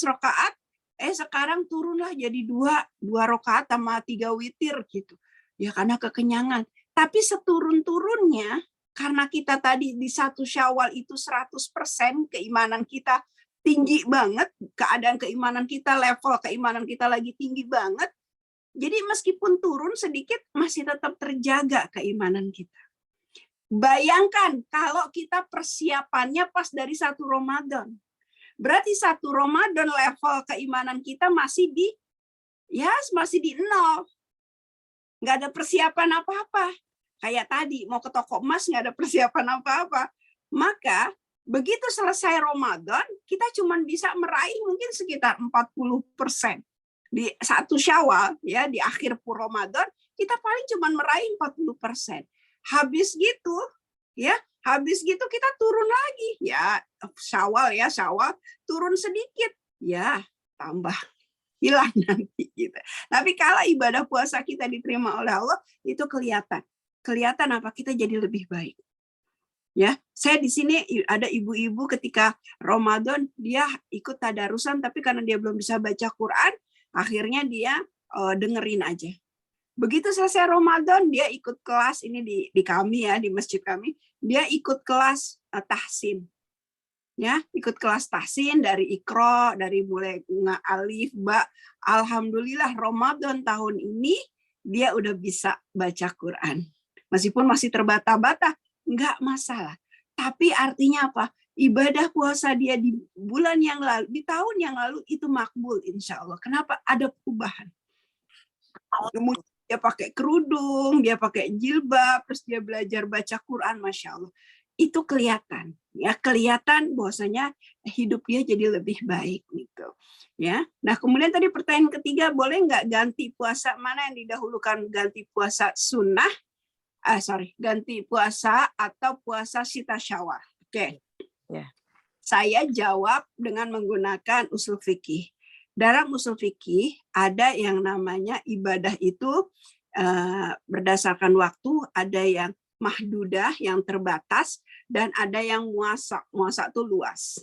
rakaat. Sekarang turunlah jadi 2 rakaat sama 3 witir gitu. Ya karena kekenyangan. Tapi seturun-turunnya, karena kita tadi di 1 Syawal itu 100% keimanan kita tinggi banget, keadaan keimanan kita, level keimanan kita lagi tinggi banget. Jadi meskipun turun sedikit, masih tetap terjaga keimanan kita. Bayangkan kalau kita persiapannya pas dari 1 Ramadan. Berarti 1 Ramadan level keimanan kita masih di 0. Nggak ada persiapan apa-apa. Kayak tadi, mau ke toko emas nggak ada persiapan apa-apa. Maka, begitu selesai Ramadan, kita cuma bisa meraih mungkin sekitar 40%. Di 1 Syawal, ya, di akhir Ramadan, kita paling cuma meraih 40%. Habis gitu kita turun lagi. Ya, Syawal, turun sedikit. Ya, tambah. Hilang nanti gitu. Tapi kalau ibadah puasa kita diterima oleh Allah, itu kelihatan apa, kita jadi lebih baik. Ya, saya di sini ada ibu-ibu ketika Ramadan dia ikut tadarusan, tapi karena dia belum bisa baca Quran, akhirnya dia dengerin aja. Begitu selesai Ramadan, dia ikut kelas ini di kami ya, di masjid kami, dia ikut kelas tahsin. Ya, ikut kelas tahsin dari Iqra, dari mulai alif, ba. Alhamdulillah Ramadan tahun ini dia udah bisa baca Quran. Meskipun masih terbata-bata, enggak masalah. Tapi artinya apa? Ibadah puasa dia di bulan yang lalu, di tahun yang lalu itu makbul insya Allah. Kenapa? Ada perubahan. Kemudian dia pakai kerudung, dia pakai jilbab, terus dia belajar baca Quran, Masya Allah. Itu kelihatan, ya, kelihatan bahwasanya hidup dia jadi lebih baik gitu. Ya. Nah, kemudian tadi pertanyaan ketiga, boleh nggak ganti puasa, mana yang didahulukan, ganti puasa sunnah? Ganti puasa atau puasa Sita Syawal. Oke. Ya. Saya jawab dengan menggunakan usul fikih. Dalam usul fikih ada yang namanya ibadah itu berdasarkan waktu, ada yang mahdudah yang terbatas, dan ada yang muasa. Muasa itu luas.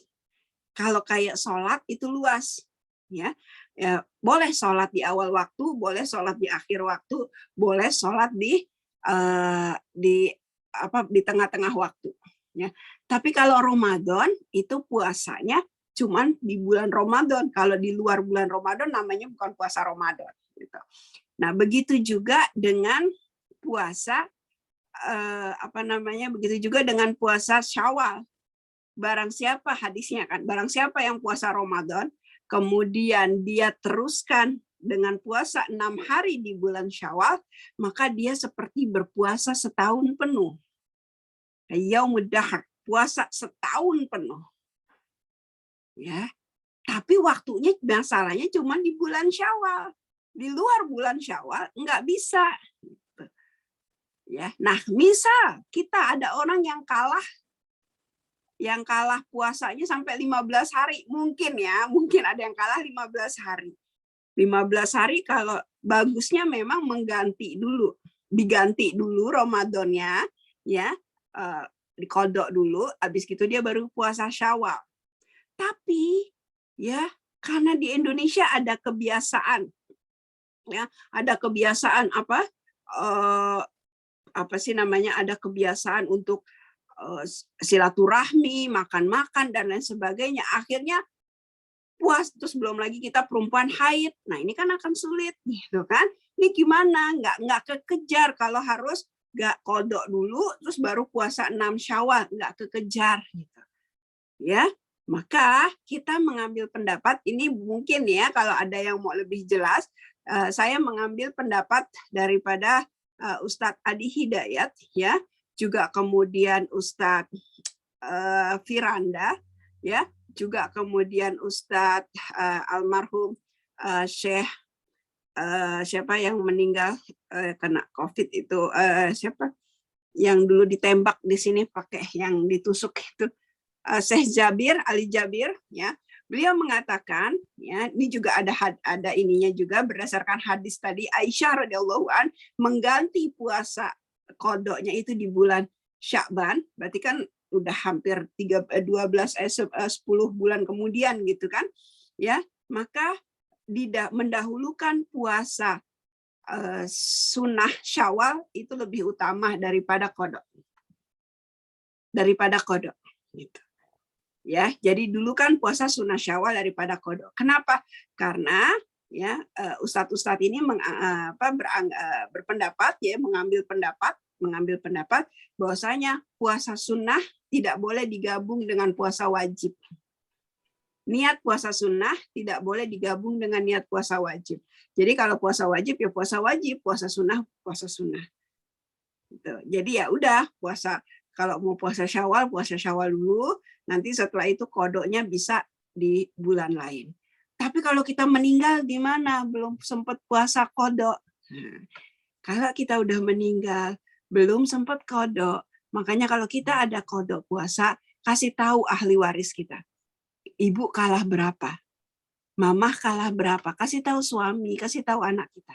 Kalau kayak sholat itu luas. Ya, boleh sholat di awal waktu, boleh sholat di akhir waktu, boleh sholat di tengah-tengah waktu. Ya. Tapi kalau Ramadan itu puasanya cuman di bulan Ramadan. Kalau di luar bulan Ramadan namanya bukan puasa Ramadan. Gitu. Nah, begitu juga dengan puasa begitu juga dengan puasa Syawal. Barang siapa, hadisnya kan, barang siapa yang puasa Ramadan, kemudian dia teruskan dengan puasa 6 hari di bulan Syawal, maka dia seperti berpuasa setahun penuh. Yaumud Dahr, puasa setahun penuh. Ya. Tapi waktunya masalahnya cuma di bulan Syawal. Di luar bulan Syawal nggak bisa. Ya, nah misal kita ada orang yang kalah puasanya sampai 15 hari, mungkin ada yang kalah 15 hari. 15 hari kalau bagusnya memang diganti dulu Ramadannya, ya, dikodok dulu, habis itu dia baru puasa Syawal. Tapi ya karena di Indonesia ada kebiasaan, ya, ada kebiasaan ada kebiasaan untuk silaturahmi, makan-makan dan lain sebagainya. Akhirnya puas, terus belum lagi kita perempuan haid. Nah, ini kan akan sulit gitu kan. Ini gimana? Nggak kekejar kalau harus nggak kodok dulu terus baru puasa 6 Syawal, nggak kekejar gitu. Ya. Maka kita mengambil pendapat ini mungkin ya kalau ada yang mau lebih jelas, saya mengambil pendapat daripada Ustadz Adi Hidayat, ya, juga kemudian Ustadz Firanda, ya, juga kemudian Ustadz almarhum Syekh siapa yang meninggal kena COVID itu, siapa yang dulu ditembak di sini pakai yang ditusuk itu, Syekh Jabir, Ali Jabir, ya. Beliau mengatakan, ya, ini juga ada ininya juga berdasarkan hadis tadi Aisyah radhiyallahu an mengganti puasa kodoknya itu di bulan Sya'ban, berarti kan udah hampir 10 bulan kemudian gitu kan, ya. Maka mendahulukan puasa sunnah Syawal itu lebih utama daripada kodok. Gitu. Ya, jadi dulu kan puasa sunnah Syawal daripada kodok. Kenapa? Karena ya ustadz-ustadz ini berpendapat, ya, mengambil pendapat bahwasanya puasa sunnah tidak boleh digabung dengan puasa wajib. Niat puasa sunnah tidak boleh digabung dengan niat puasa wajib. Jadi kalau puasa wajib ya puasa wajib, puasa sunnah gitu. Jadi ya udah kalau mau puasa Syawal dulu, nanti setelah itu kodoknya bisa di bulan lain. Tapi kalau kita meninggal gimana? Belum sempat puasa kodok. Nah, kalau kita udah meninggal, belum sempat kodok, makanya kalau kita ada kodok puasa, kasih tahu ahli waris kita. Ibu kalah berapa? Mamah kalah berapa? Kasih tahu suami, kasih tahu anak kita.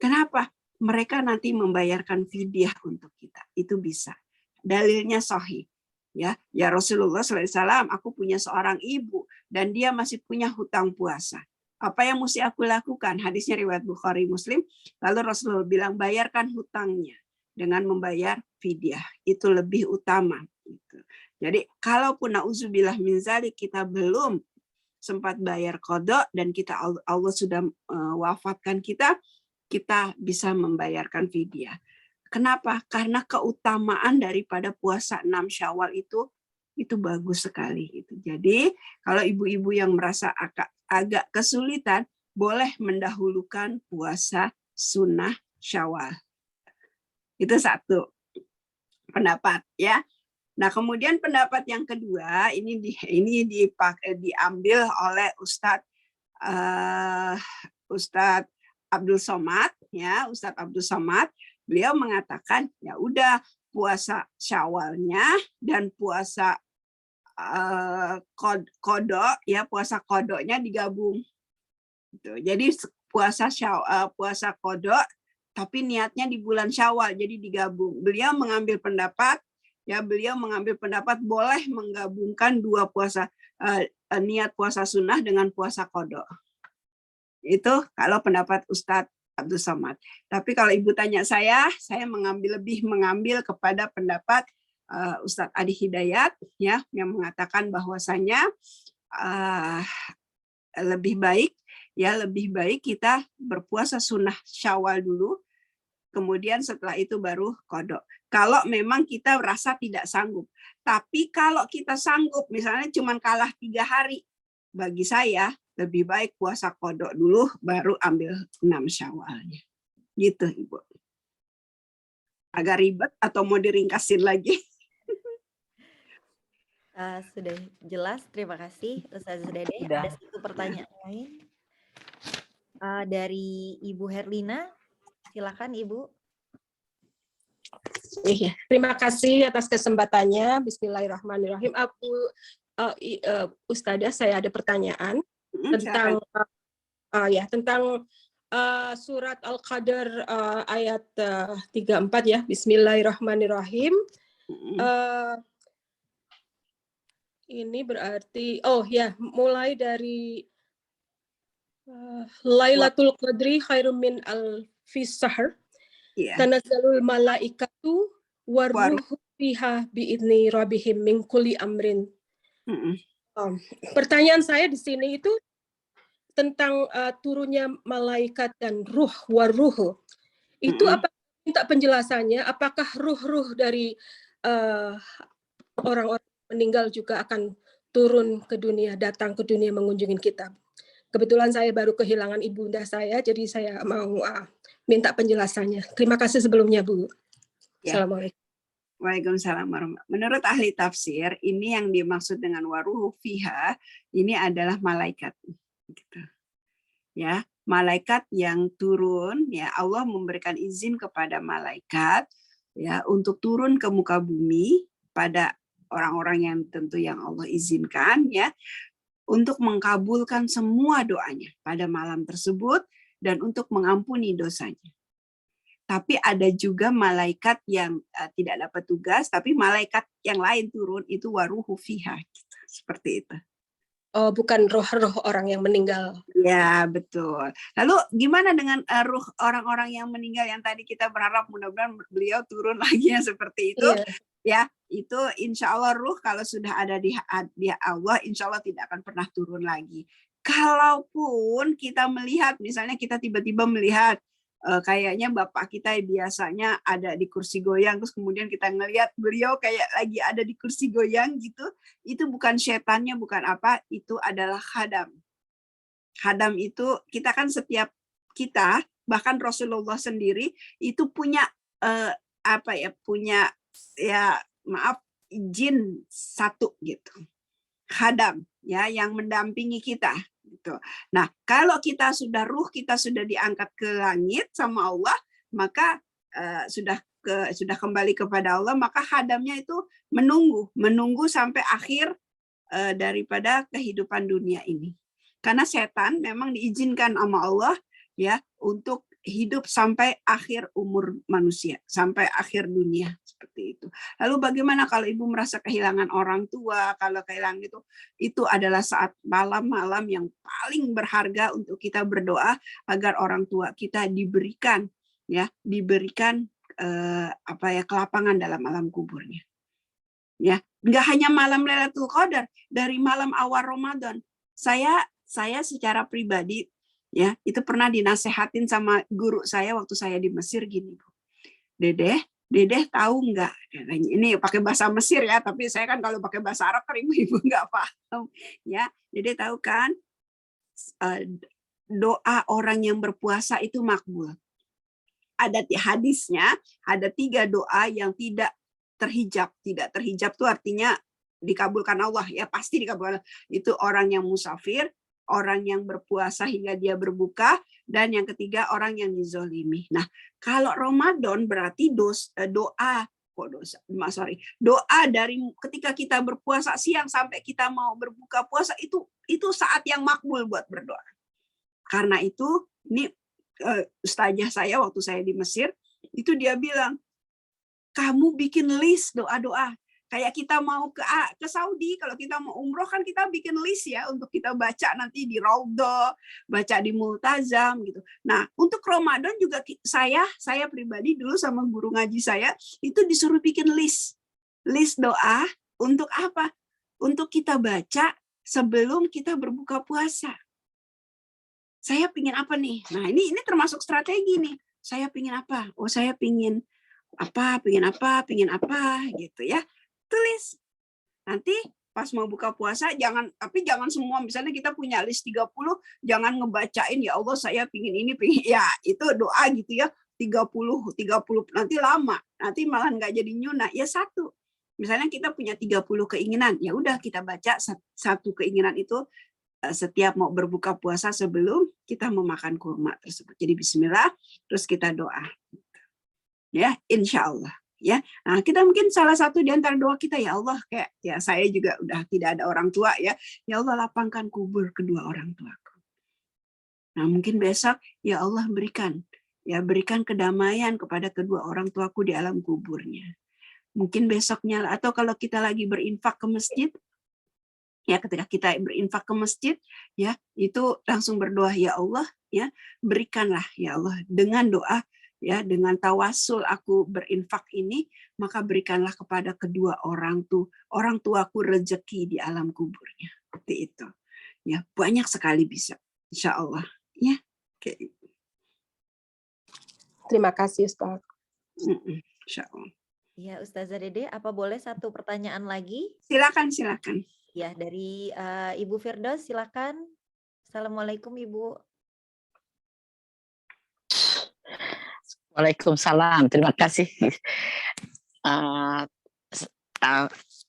Kenapa? Mereka nanti membayarkan fidyah untuk kita. Itu bisa. Dalilnya sahih, ya Rasulullah SAW, aku punya seorang ibu dan dia masih punya hutang puasa. Apa yang mesti aku lakukan? Hadisnya riwayat Bukhari Muslim. Lalu Rasulullah bilang bayarkan hutangnya dengan membayar fidyah. Itu lebih utama. Jadi kalaupun na'udzubillah min dzalik kita belum sempat bayar qada dan Allah sudah wafatkan kita bisa membayarkan fidyah. Kenapa? Karena keutamaan daripada puasa 6 Syawal itu bagus sekali. Gitu. Jadi kalau ibu-ibu yang merasa agak kesulitan, boleh mendahulukan puasa sunnah Syawal. Itu satu pendapat, ya. Nah kemudian pendapat yang kedua ini diambil oleh Ustadz Abdul Somad, ya, Ustadz Abdul Somad. Beliau mengatakan ya udah puasa Syawalnya dan puasa kodok, ya, puasa kodoknya digabung. Gitu. Jadi puasa kodok tapi niatnya di bulan Syawal jadi digabung. Beliau mengambil pendapat boleh menggabungkan dua puasa, niat puasa sunnah dengan puasa kodok. Itu kalau pendapat Ustadz Abdul Somad. Tapi kalau ibu tanya saya lebih mengambil kepada pendapat Ustadz Adi Hidayat, ya, yang mengatakan bahwasanya lebih baik kita berpuasa sunnah Syawal dulu, kemudian setelah itu baru kodok. Kalau memang kita rasa tidak sanggup. Tapi kalau kita sanggup, misalnya cuma kalah 3 hari, bagi saya lebih baik puasa kodok dulu, baru ambil 6 Syawalnya. Gitu, Ibu. Agak ribet atau mau diringkasin lagi? Sudah jelas, terima kasih Ustazah Dede. Ada satu pertanyaan lain. dari Ibu Herlina. Silakan Ibu. Iya, terima kasih atas kesempatannya. Bismillahirrahmanirrahim. Ustadzah, saya ada pertanyaan tentang tentang surat Al-Qadar ayat 34 ya. Bismillahirrahmanirrahim. Ini berarti mulai dari Lailatul Qadri khairum min alfis sahr. Tanazzalul malaikatu waruhu fiha biidzni rabbihim min kulli amrin. Pertanyaan saya di sini itu tentang turunnya malaikat dan waruhu. Itu apa, minta penjelasannya, apakah ruh-ruh dari orang-orang meninggal juga akan turun ke dunia, datang ke dunia mengunjungi kita? Kebetulan saya baru kehilangan ibunda saya, jadi saya mau minta penjelasannya. Terima kasih sebelumnya, Bu. Assalamualaikum. Waalaikumsalam. Menurut ahli tafsir, ini yang dimaksud dengan waruhu fiha, ini adalah malaikat. Gitu. Ya, malaikat yang turun, ya Allah memberikan izin kepada malaikat ya untuk turun ke muka bumi pada orang-orang yang tentu yang Allah izinkan ya, untuk mengkabulkan semua doanya pada malam tersebut dan untuk mengampuni dosanya. Tapi ada juga malaikat yang tidak dapat tugas, tapi malaikat yang lain turun, itu waruhu fiha. Gitu. Seperti itu. Oh, bukan roh-roh orang yang meninggal. Ya, betul. Lalu gimana dengan ruh orang-orang yang meninggal yang tadi kita berharap mudah-mudahan beliau turun lagi yang seperti itu? Ya, itu insya Allah ruh kalau sudah ada di Allah, insya Allah tidak akan pernah turun lagi. Kalaupun kita melihat, misalnya kita tiba-tiba melihat kayaknya bapak kita biasanya ada di kursi goyang, terus kemudian kita ngelihat beliau kayak lagi ada di kursi goyang gitu, itu bukan setannya, bukan apa, itu adalah khadam. Khadam itu kita kan setiap kita, bahkan Rasulullah sendiri itu punya punya jin satu gitu, khadam ya, yang mendampingi kita. Gitu. Nah, kalau kita sudah kita sudah diangkat ke langit sama Allah, maka sudah kembali kepada Allah, maka khadamnya itu menunggu sampai akhir daripada kehidupan dunia ini. Karena setan memang diizinkan sama Allah ya untuk hidup sampai akhir umur manusia, sampai akhir dunia, seperti itu. Lalu bagaimana kalau ibu merasa kehilangan orang tua, kalau kehilangan itu adalah saat malam-malam yang paling berharga untuk kita berdoa agar orang tua kita diberikan kelapangan dalam alam kuburnya. Ya, nggak hanya malam Lailatul Qadar, dari malam awal Ramadan. Saya secara pribadi ya, itu pernah dinasehatin sama guru saya waktu saya di Mesir gini, Bu. Dedeh tahu nggak? Ini pakai bahasa Mesir ya, tapi saya kan kalau pakai bahasa Arab kan ibu nggak paham. Ya, Dedeh tahu kan doa orang yang berpuasa itu makbul. Ada hadisnya, ada 3 doa yang tidak terhijab. Tidak terhijab itu artinya dikabulkan Allah ya, pasti dikabulkan. Itu orang yang musafir, orang yang berpuasa hingga dia berbuka, dan yang ketiga orang yang dizolimi. Nah, kalau Ramadan berarti doa dari ketika kita berpuasa siang sampai kita mau berbuka puasa itu saat yang makbul buat berdoa. Karena itu ini ustazah saya waktu saya di Mesir itu dia bilang, kamu bikin list doa-doa. Kayak kita mau ke Saudi, kalau kita mau umroh kan kita bikin list ya untuk kita baca nanti di Raudhah, baca di Multazam gitu. Nah, untuk Ramadan juga saya pribadi dulu sama guru ngaji saya itu disuruh bikin list doa untuk apa? Untuk kita baca sebelum kita berbuka puasa. Saya pingin apa nih? Nah, ini termasuk strategi nih. Saya pingin apa? Oh, saya pingin apa gitu ya. Tulis. Nanti pas mau buka puasa jangan semua, misalnya kita punya list 30, jangan ngebacain ya Allah saya pingin ini ya itu doa gitu ya 30 nanti lama, nanti malah nggak jadi nyunah. Ya satu. Misalnya kita punya 30 keinginan, ya udah kita baca satu keinginan itu setiap mau berbuka puasa sebelum kita memakan kurma tersebut. Jadi bismillah, terus kita doa. Ya, insya Allah. Ya, nah kita mungkin salah satu di antara doa kita, ya Allah, kayak ya saya juga udah tidak ada orang tua ya, ya Allah lapangkan kubur kedua orang tuaku. Nah mungkin besok ya Allah berikan kedamaian kepada kedua orang tuaku di alam kuburnya. Mungkin besoknya, atau kalau kita lagi berinfak ke masjid, ya ketika kita berinfak ke masjid, ya itu langsung berdoa, ya Allah, ya berikanlah ya Allah dengan doa, ya dengan tawasul aku berinfak ini, maka berikanlah kepada kedua orang tuaku rezeki di alam kuburnya. Seperti itu. Ya, banyak sekali bisa, insya Allah. Ya, oke. Terima kasih Ustaz. Insya Allah. Ya, Ustazah Dede, apa boleh satu pertanyaan lagi? Silakan. Ya, dari Ibu Firdaus, silakan. Assalamualaikum Ibu. Waalaikumsalam, terima kasih.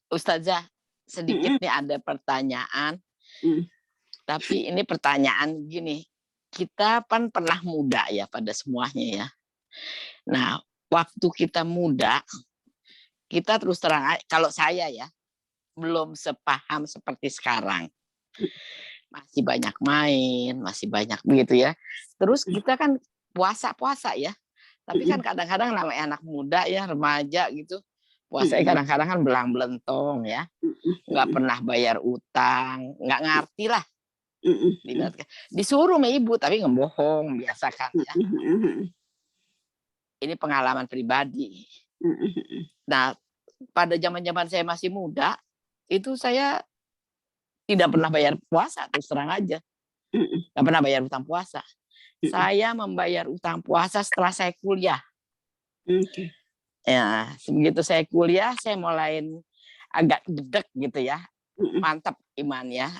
Ustazah, sedikit nih ada pertanyaan. Tapi ini pertanyaan gini, kita kan pernah muda ya pada semuanya ya. Nah, waktu kita muda, kita terus terang, kalau saya ya, belum sepaham seperti sekarang. Masih banyak main, masih banyak begitu ya. Terus kita kan puasa ya. Tapi kan kadang-kadang namanya anak muda ya, remaja gitu. Puasanya kadang-kadang kan belang-belentong ya. Nggak pernah bayar utang, nggak ngerti lah. Disuruh sama ibu, tapi ngebohong, biasa kan ya. Ini pengalaman pribadi. Nah, pada zaman-zaman saya masih muda, itu saya tidak pernah bayar puasa, terus terang aja. Nggak pernah bayar utang puasa. Saya membayar utang puasa setelah saya kuliah. Ya, begitu saya kuliah, saya mulai agak dedek gitu ya. Mantap iman ya.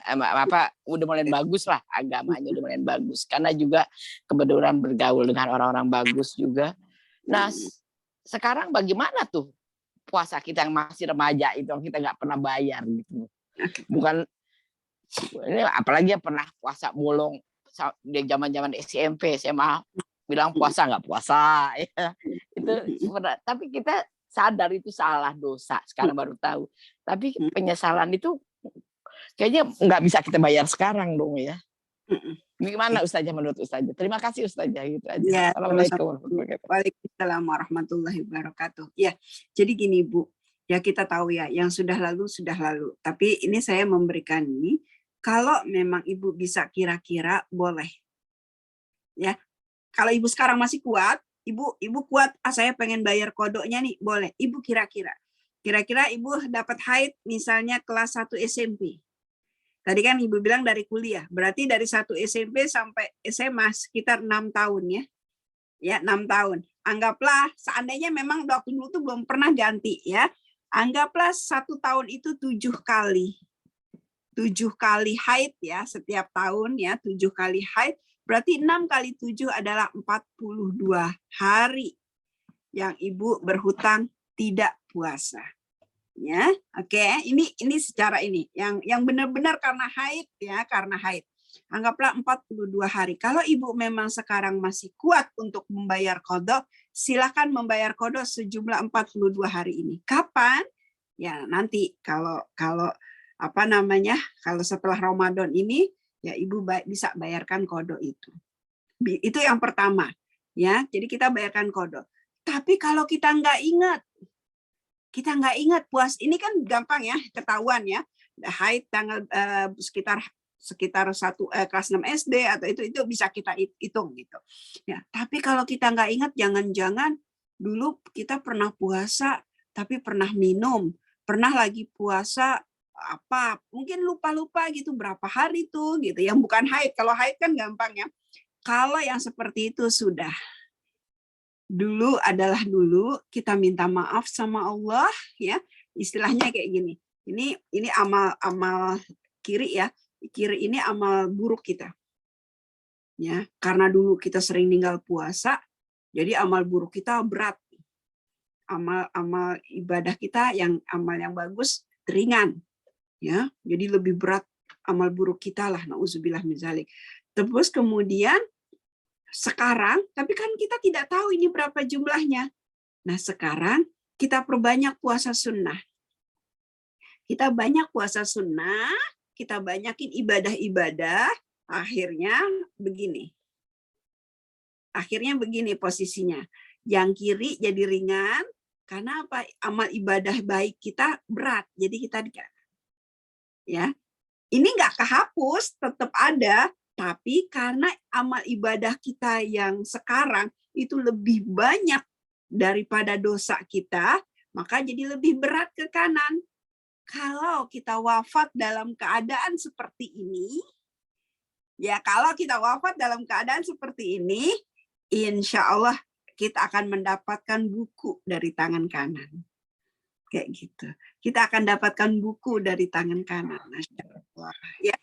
Udah mulai bagus lah, agamanya udah mulai bagus. Karena juga kebetulan bergaul dengan orang-orang bagus juga. Nah, sekarang bagaimana tuh puasa kita yang masih remaja itu, kita nggak pernah bayar gitu. Bukan ini, apalagi yang pernah puasa bolong di zaman-zaman SMP, SMA bilang puasa nggak puasa ya. Itu tapi kita sadar itu salah, dosa, sekarang baru tahu. Tapi penyesalan itu kayaknya nggak bisa kita bayar sekarang dong ya. Gimana Ustazah menurut Ustazah? Terima kasih Ustazah, gitu aja. Ya, Assalamualaikum warahmatullahi wabarakatuh. Waalaikumsalam warahmatullahi wabarakatuh. Ya, jadi gini Bu, ya kita tahu ya, yang sudah lalu sudah lalu. Tapi ini saya memberikan ini, kalau memang Ibu bisa kira-kira boleh. Ya, kalau Ibu sekarang masih kuat, Ibu kuat, saya pengen bayar kodoknya nih, boleh. Ibu kira-kira Ibu dapat haid misalnya kelas 1 SMP. Tadi kan Ibu bilang dari kuliah, berarti dari 1 SMP sampai SMA sekitar 6 tahun ya. Ya, 6 tahun. Anggaplah seandainya memang waktu dulu tuh belum pernah ganti ya. Anggaplah 1 tahun itu 7 kali. 7 kali haid ya, setiap tahun ya, 7 kali haid. Berarti 6 kali 7 adalah 42 hari yang Ibu berhutang tidak puasa. Ya, oke. Ini secara ini yang benar-benar karena haid ya, karena haid. Anggaplah 42 hari. Kalau Ibu memang sekarang masih kuat untuk membayar qadha, silakan membayar qadha sejumlah 42 hari ini. Kapan? Ya, nanti kalau kalau setelah Ramadan ini ya Ibu bisa bayarkan qadha itu. Itu yang pertama ya. Jadi kita bayarkan qadha. Tapi kalau kita nggak ingat puas, ini kan gampang ya, ketahuan ya. Haid tanggal sekitar kelas 6 SD atau itu bisa kita hitung gitu. Ya, tapi kalau kita nggak ingat, jangan-jangan dulu kita pernah puasa tapi pernah minum, pernah lagi puasa mungkin lupa-lupa gitu berapa hari tuh gitu. Yang bukan haid, kalau haid kan gampang ya. Kalau yang seperti itu sudah dulu kita minta maaf sama Allah ya. Istilahnya kayak gini. Ini amal kiri ya. Kiri ini amal buruk kita. Ya, karena dulu kita sering ninggal puasa, jadi amal buruk kita berat. Amal ibadah kita amal yang bagus ringan. Ya, jadi lebih berat amal buruk kita lah, nauzubillah min dzalik. Terus kemudian sekarang, tapi kan kita tidak tahu ini berapa jumlahnya. Nah sekarang kita perbanyak puasa sunnah. Kita banyak puasa sunnah, kita banyakin ibadah-ibadah, akhirnya begini. Akhirnya begini posisinya. Yang kiri jadi ringan, karena apa? Amal ibadah baik kita berat. Jadi kita ya. Ini nggak kehapus, tetap ada, tapi karena amal ibadah kita yang sekarang itu lebih banyak daripada dosa kita, maka jadi lebih berat ke kanan. Kalau kita wafat dalam keadaan seperti ini, ya kalau kita wafat dalam keadaan seperti ini, insya Allah kita akan mendapatkan buku dari tangan kanan. Kayak gitu. Kita akan dapatkan buku dari tangan kanan. Masya Allah. Ya,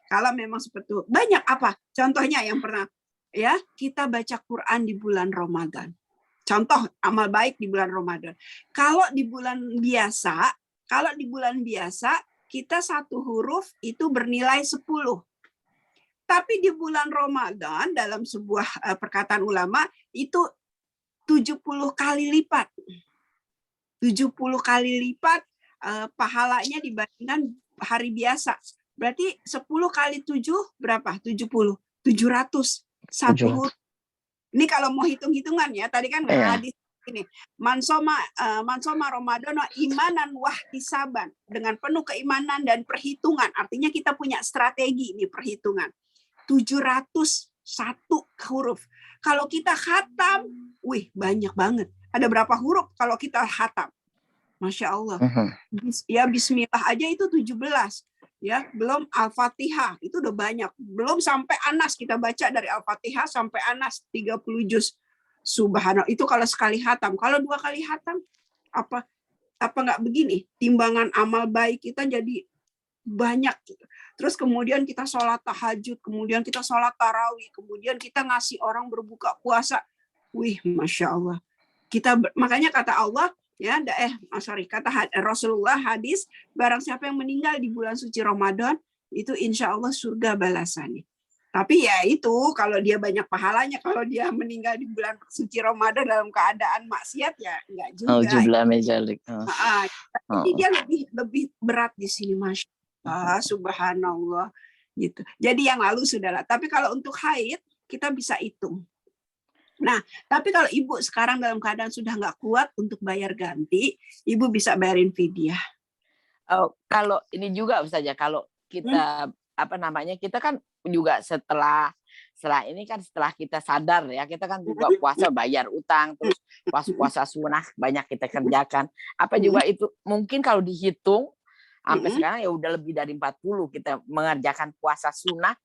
kalau memang seperti itu. Banyak apa? Contohnya yang pernah ya kita baca Quran di bulan Ramadan. Contoh amal baik di bulan Ramadan. Kalau di bulan biasa kita satu huruf itu bernilai 10. Tapi di bulan Ramadan dalam sebuah perkataan ulama itu 70 kali lipat. 70 kali lipat pahalanya dibandingkan hari biasa. Berarti 10 kali 7 berapa? 70. 700. Satu huruf. Ini kalau mau hitung-hitungan ya, tadi kan hadis ini. Mansoma Ramadan imanan wahtisaban, dengan penuh keimanan dan perhitungan. Artinya kita punya strategi ini perhitungan. 701 huruf. Kalau kita khatam, banyak banget. Ada berapa huruf kalau kita khatam? Masya Allah. Ya Bismillah aja itu 17. Ya, belum Al-Fatihah itu udah banyak. Belum sampai Anas, kita baca dari Al-Fatihah sampai Anas 30 juz. Subhanallah. Itu kalau sekali khatam. Kalau 2 kali khatam apa nggak begini? Timbangan amal baik kita jadi banyak. Terus kemudian kita sholat tahajud, kemudian kita sholat tarawih, kemudian kita ngasih orang berbuka puasa. Masya Allah. Makanya kata Allah, kata Rasulullah hadis, barang siapa yang meninggal di bulan suci Ramadan, itu insya Allah surga balasannya. Tapi ya itu, kalau dia banyak pahalanya, kalau dia meninggal di bulan suci Ramadan dalam keadaan maksiat, ya enggak juga. Jadi dia lebih berat di sini, Masya Allah, subhanallah. Gitu. Jadi yang lalu sudahlah. Tapi kalau untuk haid, kita bisa hitung. Nah, tapi kalau ibu sekarang dalam keadaan sudah nggak kuat untuk bayar ganti, ibu bisa bayarin fidyah. Kalau ini juga saja, kalau kita kita kan juga setelah ini kan setelah kita sadar ya, kita kan juga puasa bayar utang, terus puasa sunnah banyak kita kerjakan. Apa juga itu mungkin kalau dihitung sampai sekarang ya udah lebih dari 40 kita mengerjakan puasa sunnah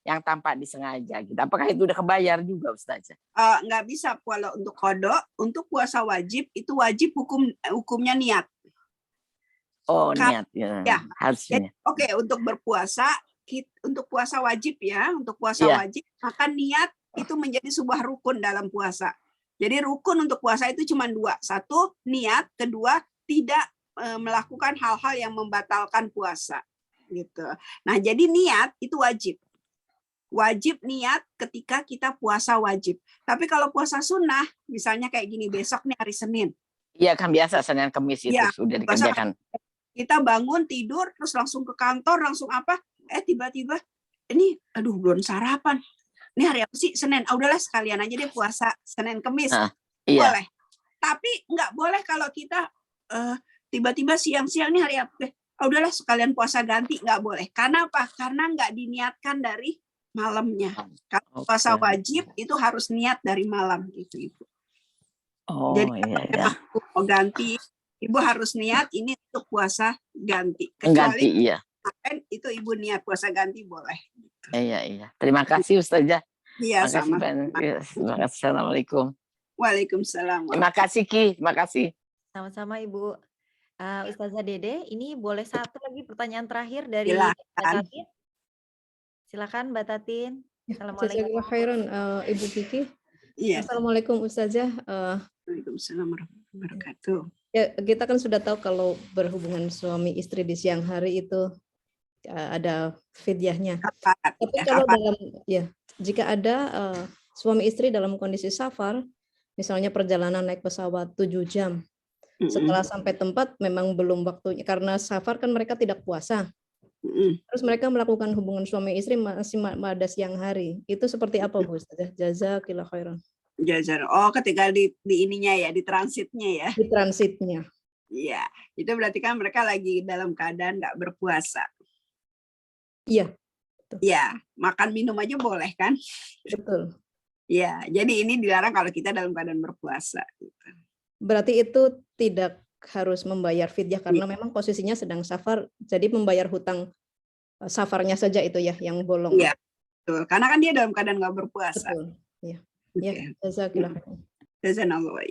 yang tanpa disengaja gitu. Apakah itu udah kebayar juga Ustazah? Nggak bisa kalau untuk kodok, untuk puasa wajib itu wajib hukumnya niat. Niat ya. Harusnya. Oke, untuk berpuasa, untuk puasa wajib ya, untuk puasa wajib maka niat itu menjadi sebuah rukun dalam puasa. Jadi rukun untuk puasa itu cuma 2. 1, niat, kedua tidak melakukan hal-hal yang membatalkan puasa gitu. Nah, jadi niat itu wajib. Wajib niat ketika kita puasa wajib. Tapi kalau puasa sunnah, misalnya kayak gini, besok nih hari Senin. Iya kan biasa Senin Kamis itu sudah dikerjakan. Kita bangun tidur terus langsung ke kantor, langsung apa? Tiba-tiba ini belum sarapan. Ini hari apa sih? Senin. Udahlah sekalian aja deh puasa Senin Kamis. Boleh. Tapi nggak boleh kalau kita tiba-tiba siang-siang nih hari apa? Udahlah sekalian puasa ganti, nggak boleh. Karena apa? Karena nggak diniatkan dari malamnya. Kalau puasa wajib itu harus niat dari malam gitu Ibu. Jadi mau ganti, Ibu harus niat ini untuk puasa ganti. Kecuali itu Ibu niat puasa ganti boleh. Iya. Terima kasih Ustazah. Iya, sama. Terima kasih. Assalamualaikum. Waalaikumsalam. Terima kasih Ki. Terima kasih. Sama-sama Ibu. Ustazah Dede, ini boleh satu lagi pertanyaan terakhir dari Tatin. Silakan Mbak Tatin. Assalamualaikum. Khairan Ibu Kiki. Iya. Assalamualaikum Ustazah. Waalaikumsalam warahmatullahi wabarakatuh. Ya, kita kan sudah tahu kalau berhubungan suami istri di siang hari itu ada fidyahnya. Kafarat, Tapi ya, kalau kafarat. dalam jika ada suami istri dalam kondisi safar, misalnya perjalanan naik pesawat 7 jam, setelah sampai tempat memang belum waktunya karena safar kan mereka tidak puasa. Terus mereka melakukan hubungan suami istri masih pada siang hari. Itu seperti apa, Bu Ustazah? Jazakillah khairan. Jajar. Oh, ketika di ininya ya, di transitnya ya. Di transitnya. Iya, itu berarti kan mereka lagi dalam keadaan nggak berpuasa. Iya. Iya, makan minum aja boleh kan? Betul. Iya, jadi ini dilarang kalau kita dalam keadaan berpuasa. Berarti itu tidak harus membayar fidyah karena memang posisinya sedang safar, jadi membayar hutang safarnya saja itu ya yang bolong. Iya, betul. Karena kan dia dalam keadaan nggak berpuasa. Betul. Iya. Ya, jazakillah. Jazanallah.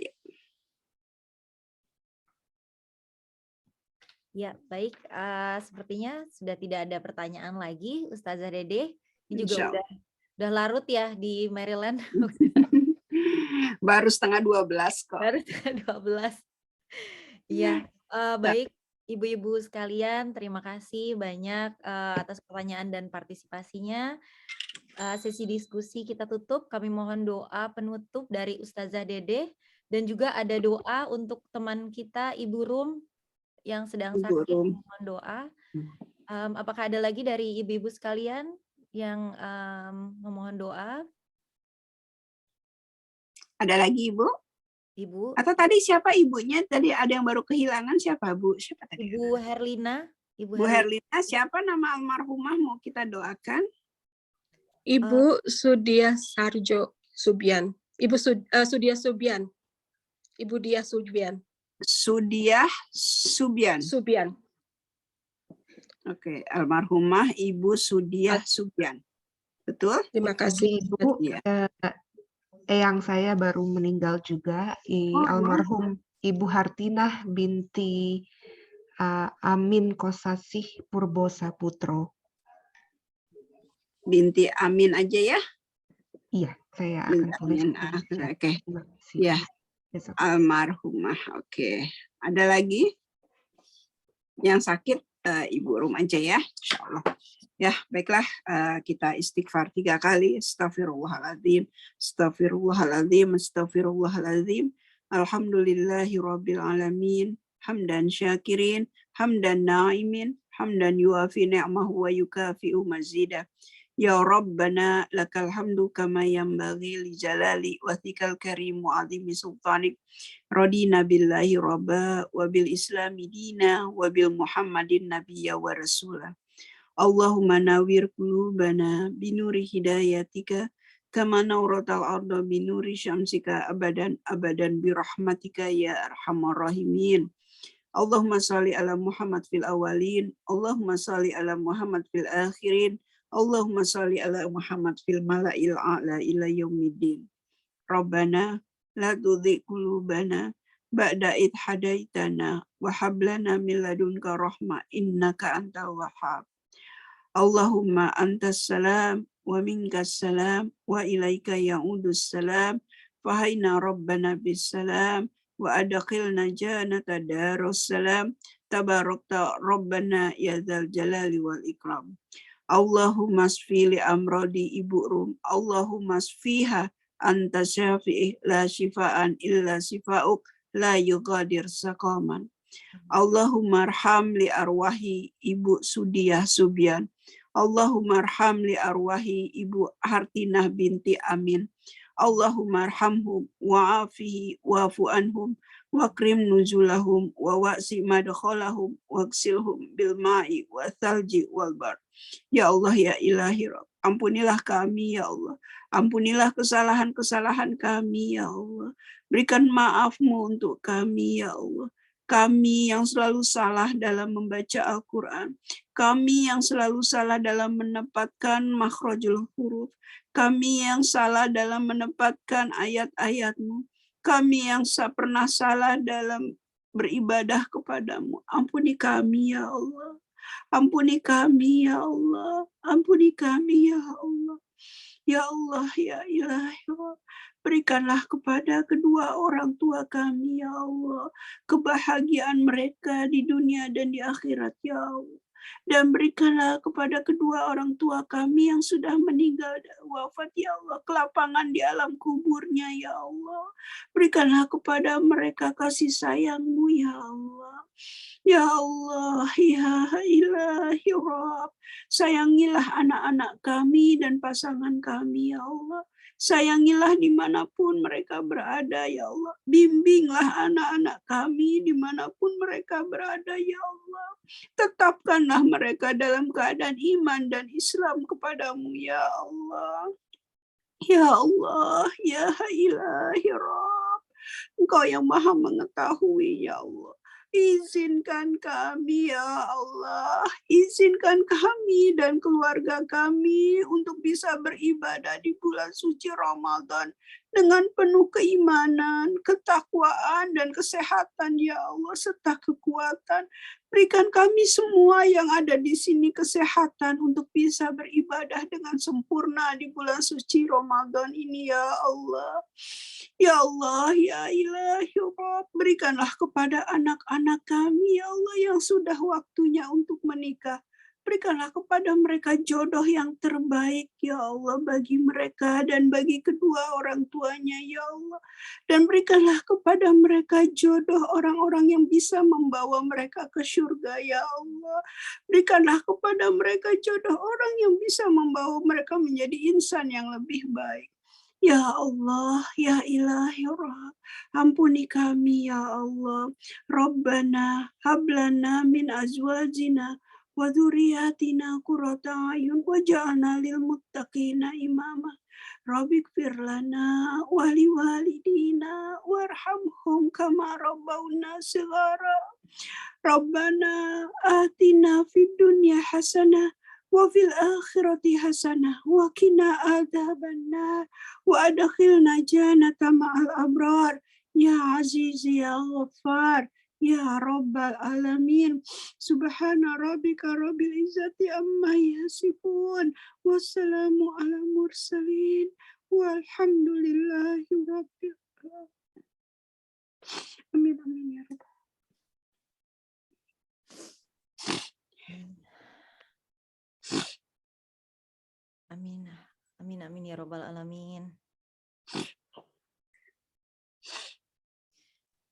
Ya, baik. Sepertinya sudah tidak ada pertanyaan lagi, Ustazah Dede. Ini juga udah larut ya di Maryland. Baru setengah 12 kok. Baru setengah 12. Iya, baik. Ibu-ibu sekalian, terima kasih banyak atas pertanyaan dan partisipasinya. Sesi diskusi kita tutup. Kami mohon doa penutup dari Ustazah Dede. Dan juga ada doa untuk teman kita, Ibu Rum, yang sedang sakit. Mohon doa. Apakah ada lagi dari ibu-ibu sekalian yang memohon doa? Ada lagi, Ibu? Ibu. Atau tadi siapa ibunya? Tadi ada yang baru kehilangan, siapa, Bu? Siapa tadi? Ibu Herlina. Bu Herlina, siapa nama almarhumah mau kita doakan? Ibu Sudia Sarjo Subian. Ibu Sudia Subian. Ibu Dia Subian. Sudia Subian. Subian. Oke, almarhumah Ibu Sudia Subian. Betul? Terima kasih, Ibu. Ya. Eyang saya baru meninggal juga, almarhum Ibu Hartinah binti Amin Kosasih Purbo Saputro. Binti Amin aja ya? Iya, saya akan tulis. Oke. Ya, almarhumah. Oke. Ada lagi yang sakit? Ibu Rum aja ya, insya Allah. Ya, baiklah, kita istighfar 3 kali. Astaghfirullahaladzim, astaghfirullahaladzim, astaghfirullahaladzim. Alhamdulillahirabbil alamin. Hamdan syakirin, hamdan na'imin, hamdan yuafi ni'mahu wa yukafi'u mazidah. Ya Rabbana lakal hamdu kama yanbaghi li jalali wathikal karim wa azimi sultanik. Radina billahi rabba wa bil islami dina wa bil muhammadin nabiyya wa rasulah. Allahumma nawwir qulubana binuri hidayatika kama nawratal arda binuri syamsika abadan abadan birahmatika ya arhamar rahimin. Allahumma salli ala Muhammad fil awalin, Allahumma salli ala Muhammad fil akhirin, Allahumma salli ala Muhammad fil mala'il a'la ila yaumiddin. Rabbana la tuzigh qulubana ba'da id hadaitana wa hab lana min ladunka rahmah innaka antal wahhab. Allahumma antas salam wa minkas salam wa ilaika ya'udus salam fahayna rabbana bis salam wa adkhilna jannata darus salam tabarakta rabbana ya dzal jalali wal ikram. Allahumma sfi li amradi Ibu Rum, Allahumma sfiha anta syafi'ih la shifaan illa shifa'uk la yugadir saqaman. Allahumma arham li arwahi Ibu Sudia Subian, Allahumma arham li arwahi Ibu Hartinah binti Amin, Allahumma arhamhum wa'afihi wa'fu anhum wakrim nuzulahum wa wa'si madkhalahum waksilhum bil ma'i wa thalji wal bar. Ya Allah, ya ilahi Rabb, ampunilah kami ya Allah, ampunilah kesalahan-kesalahan kami ya Allah, berikan maaf-Mu untuk kami ya Allah, kami yang selalu salah dalam membaca Al-Quran, kami yang selalu salah dalam menempatkan makhrajul huruf, kami yang salah dalam menempatkan ayat-ayat-Mu, kami yang pernah salah dalam beribadah kepadamu. Ampuni kami ya Allah. Ampuni kami ya Allah. Ampuni kami ya Allah. Ya Allah, ya Ilahi, berikanlah kepada kedua orang tua kami, ya Allah, kebahagiaan mereka di dunia dan di akhirat, ya Allah. Dan berikanlah kepada kedua orang tua kami yang sudah meninggal dan wafat, ya Allah, kelapangan di alam kuburnya, ya Allah. Berikanlah kepada mereka kasih sayang-Mu, ya Allah. Ya Allah, ya Ilahi Rabb, sayangilah anak-anak kami dan pasangan kami, ya Allah. Sayangilah dimanapun mereka berada, ya Allah. Bimbinglah anak-anak kami dimanapun mereka berada, ya Allah. Tetapkanlah mereka dalam keadaan iman dan Islam kepadamu, ya Allah. Ya Allah, ya Ilahi Rabb, Engkau yang maha mengetahui, ya Allah. Izinkan kami, ya Allah, izinkan kami dan keluarga kami untuk bisa beribadah di bulan suci Ramadan dengan penuh keimanan, ketakwaan, dan kesehatan, ya Allah, serta kekuatan. Berikan kami semua yang ada di sini kesehatan untuk bisa beribadah dengan sempurna di bulan suci Ramadan ini, ya Allah. Ya Allah, ya Ilahi Rabb, berikanlah kepada anak-anak kami, ya Allah, yang sudah waktunya untuk menikah. Berikanlah kepada mereka jodoh yang terbaik, ya Allah, bagi mereka dan bagi kedua orang tuanya, ya Allah. Dan berikanlah kepada mereka jodoh orang-orang yang bisa membawa mereka ke surga, ya Allah. Berikanlah kepada mereka jodoh orang yang bisa membawa mereka menjadi insan yang lebih baik. Ya Allah, ya Ilahi Rabb, ampuni kami, ya Allah. Rabbana hablana min azwajina wa dzurriyyatina qurrata a'yun waj'alna lil muttaqina imama. Rabbighfir lana wa liwalidina warhamhum kama rabbawna shighara. Rabbana atina fid dunya hasanah wa fil akhirati hasanah wa qina adzabannar wa adkhilna jannata ma'al abrar. Ya Aziz, ya Ghaffar, ya Rabbal Alamin. Subhana rabbika rabbil izzati amma yasifun. Wassalamu ala mursalin. Walhamdulillahi rabbil alamin. Amin, amin, ya Rabbal. Amin. Amin, amin ya Rabbal Alamin.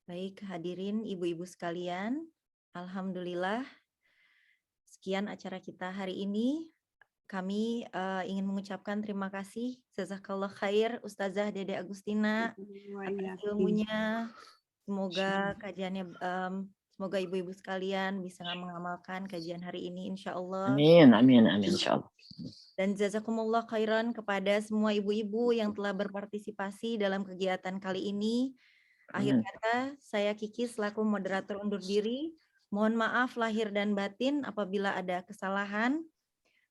Baik, hadirin ibu-ibu sekalian, alhamdulillah sekian acara kita hari ini. Kami ingin mengucapkan terima kasih, jazakallah khair Ustazah Dede Agustina atas ilmunya. Semoga kajiannya, semoga ibu-ibu sekalian bisa mengamalkan kajian hari ini, insya Allah. Amin, amin, amin, insya Allah. Dan jazakumullah khairan kepada semua ibu-ibu yang telah berpartisipasi dalam kegiatan kali ini. Akhir kata, saya Kiki selaku moderator undur diri. Mohon maaf lahir dan batin apabila ada kesalahan.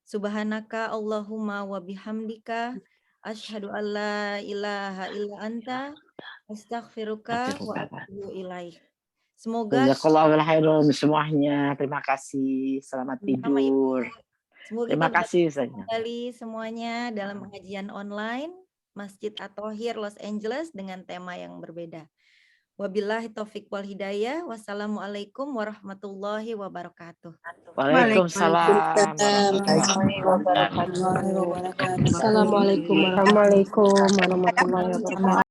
Subhanaka Allahumma wa bihamdika asyhadu an la ilaha illa anta astaghfiruka wa atubu ilaik. Semoga Jazakallahu khairan semuanya. Terima kasih. Selamat tidur. Semoga Terima kasih saja. Kembali semuanya dalam pengajian online Masjid At-Thohir Los Angeles dengan tema yang berbeda. Wabillahi taufik wal hidayah. Wassalamualaikum warahmatullahi wabarakatuh. Waalaikumsalam warahmatullahi wabarakatuh. Assalamualaikum warahmatullahi wabarakatuh.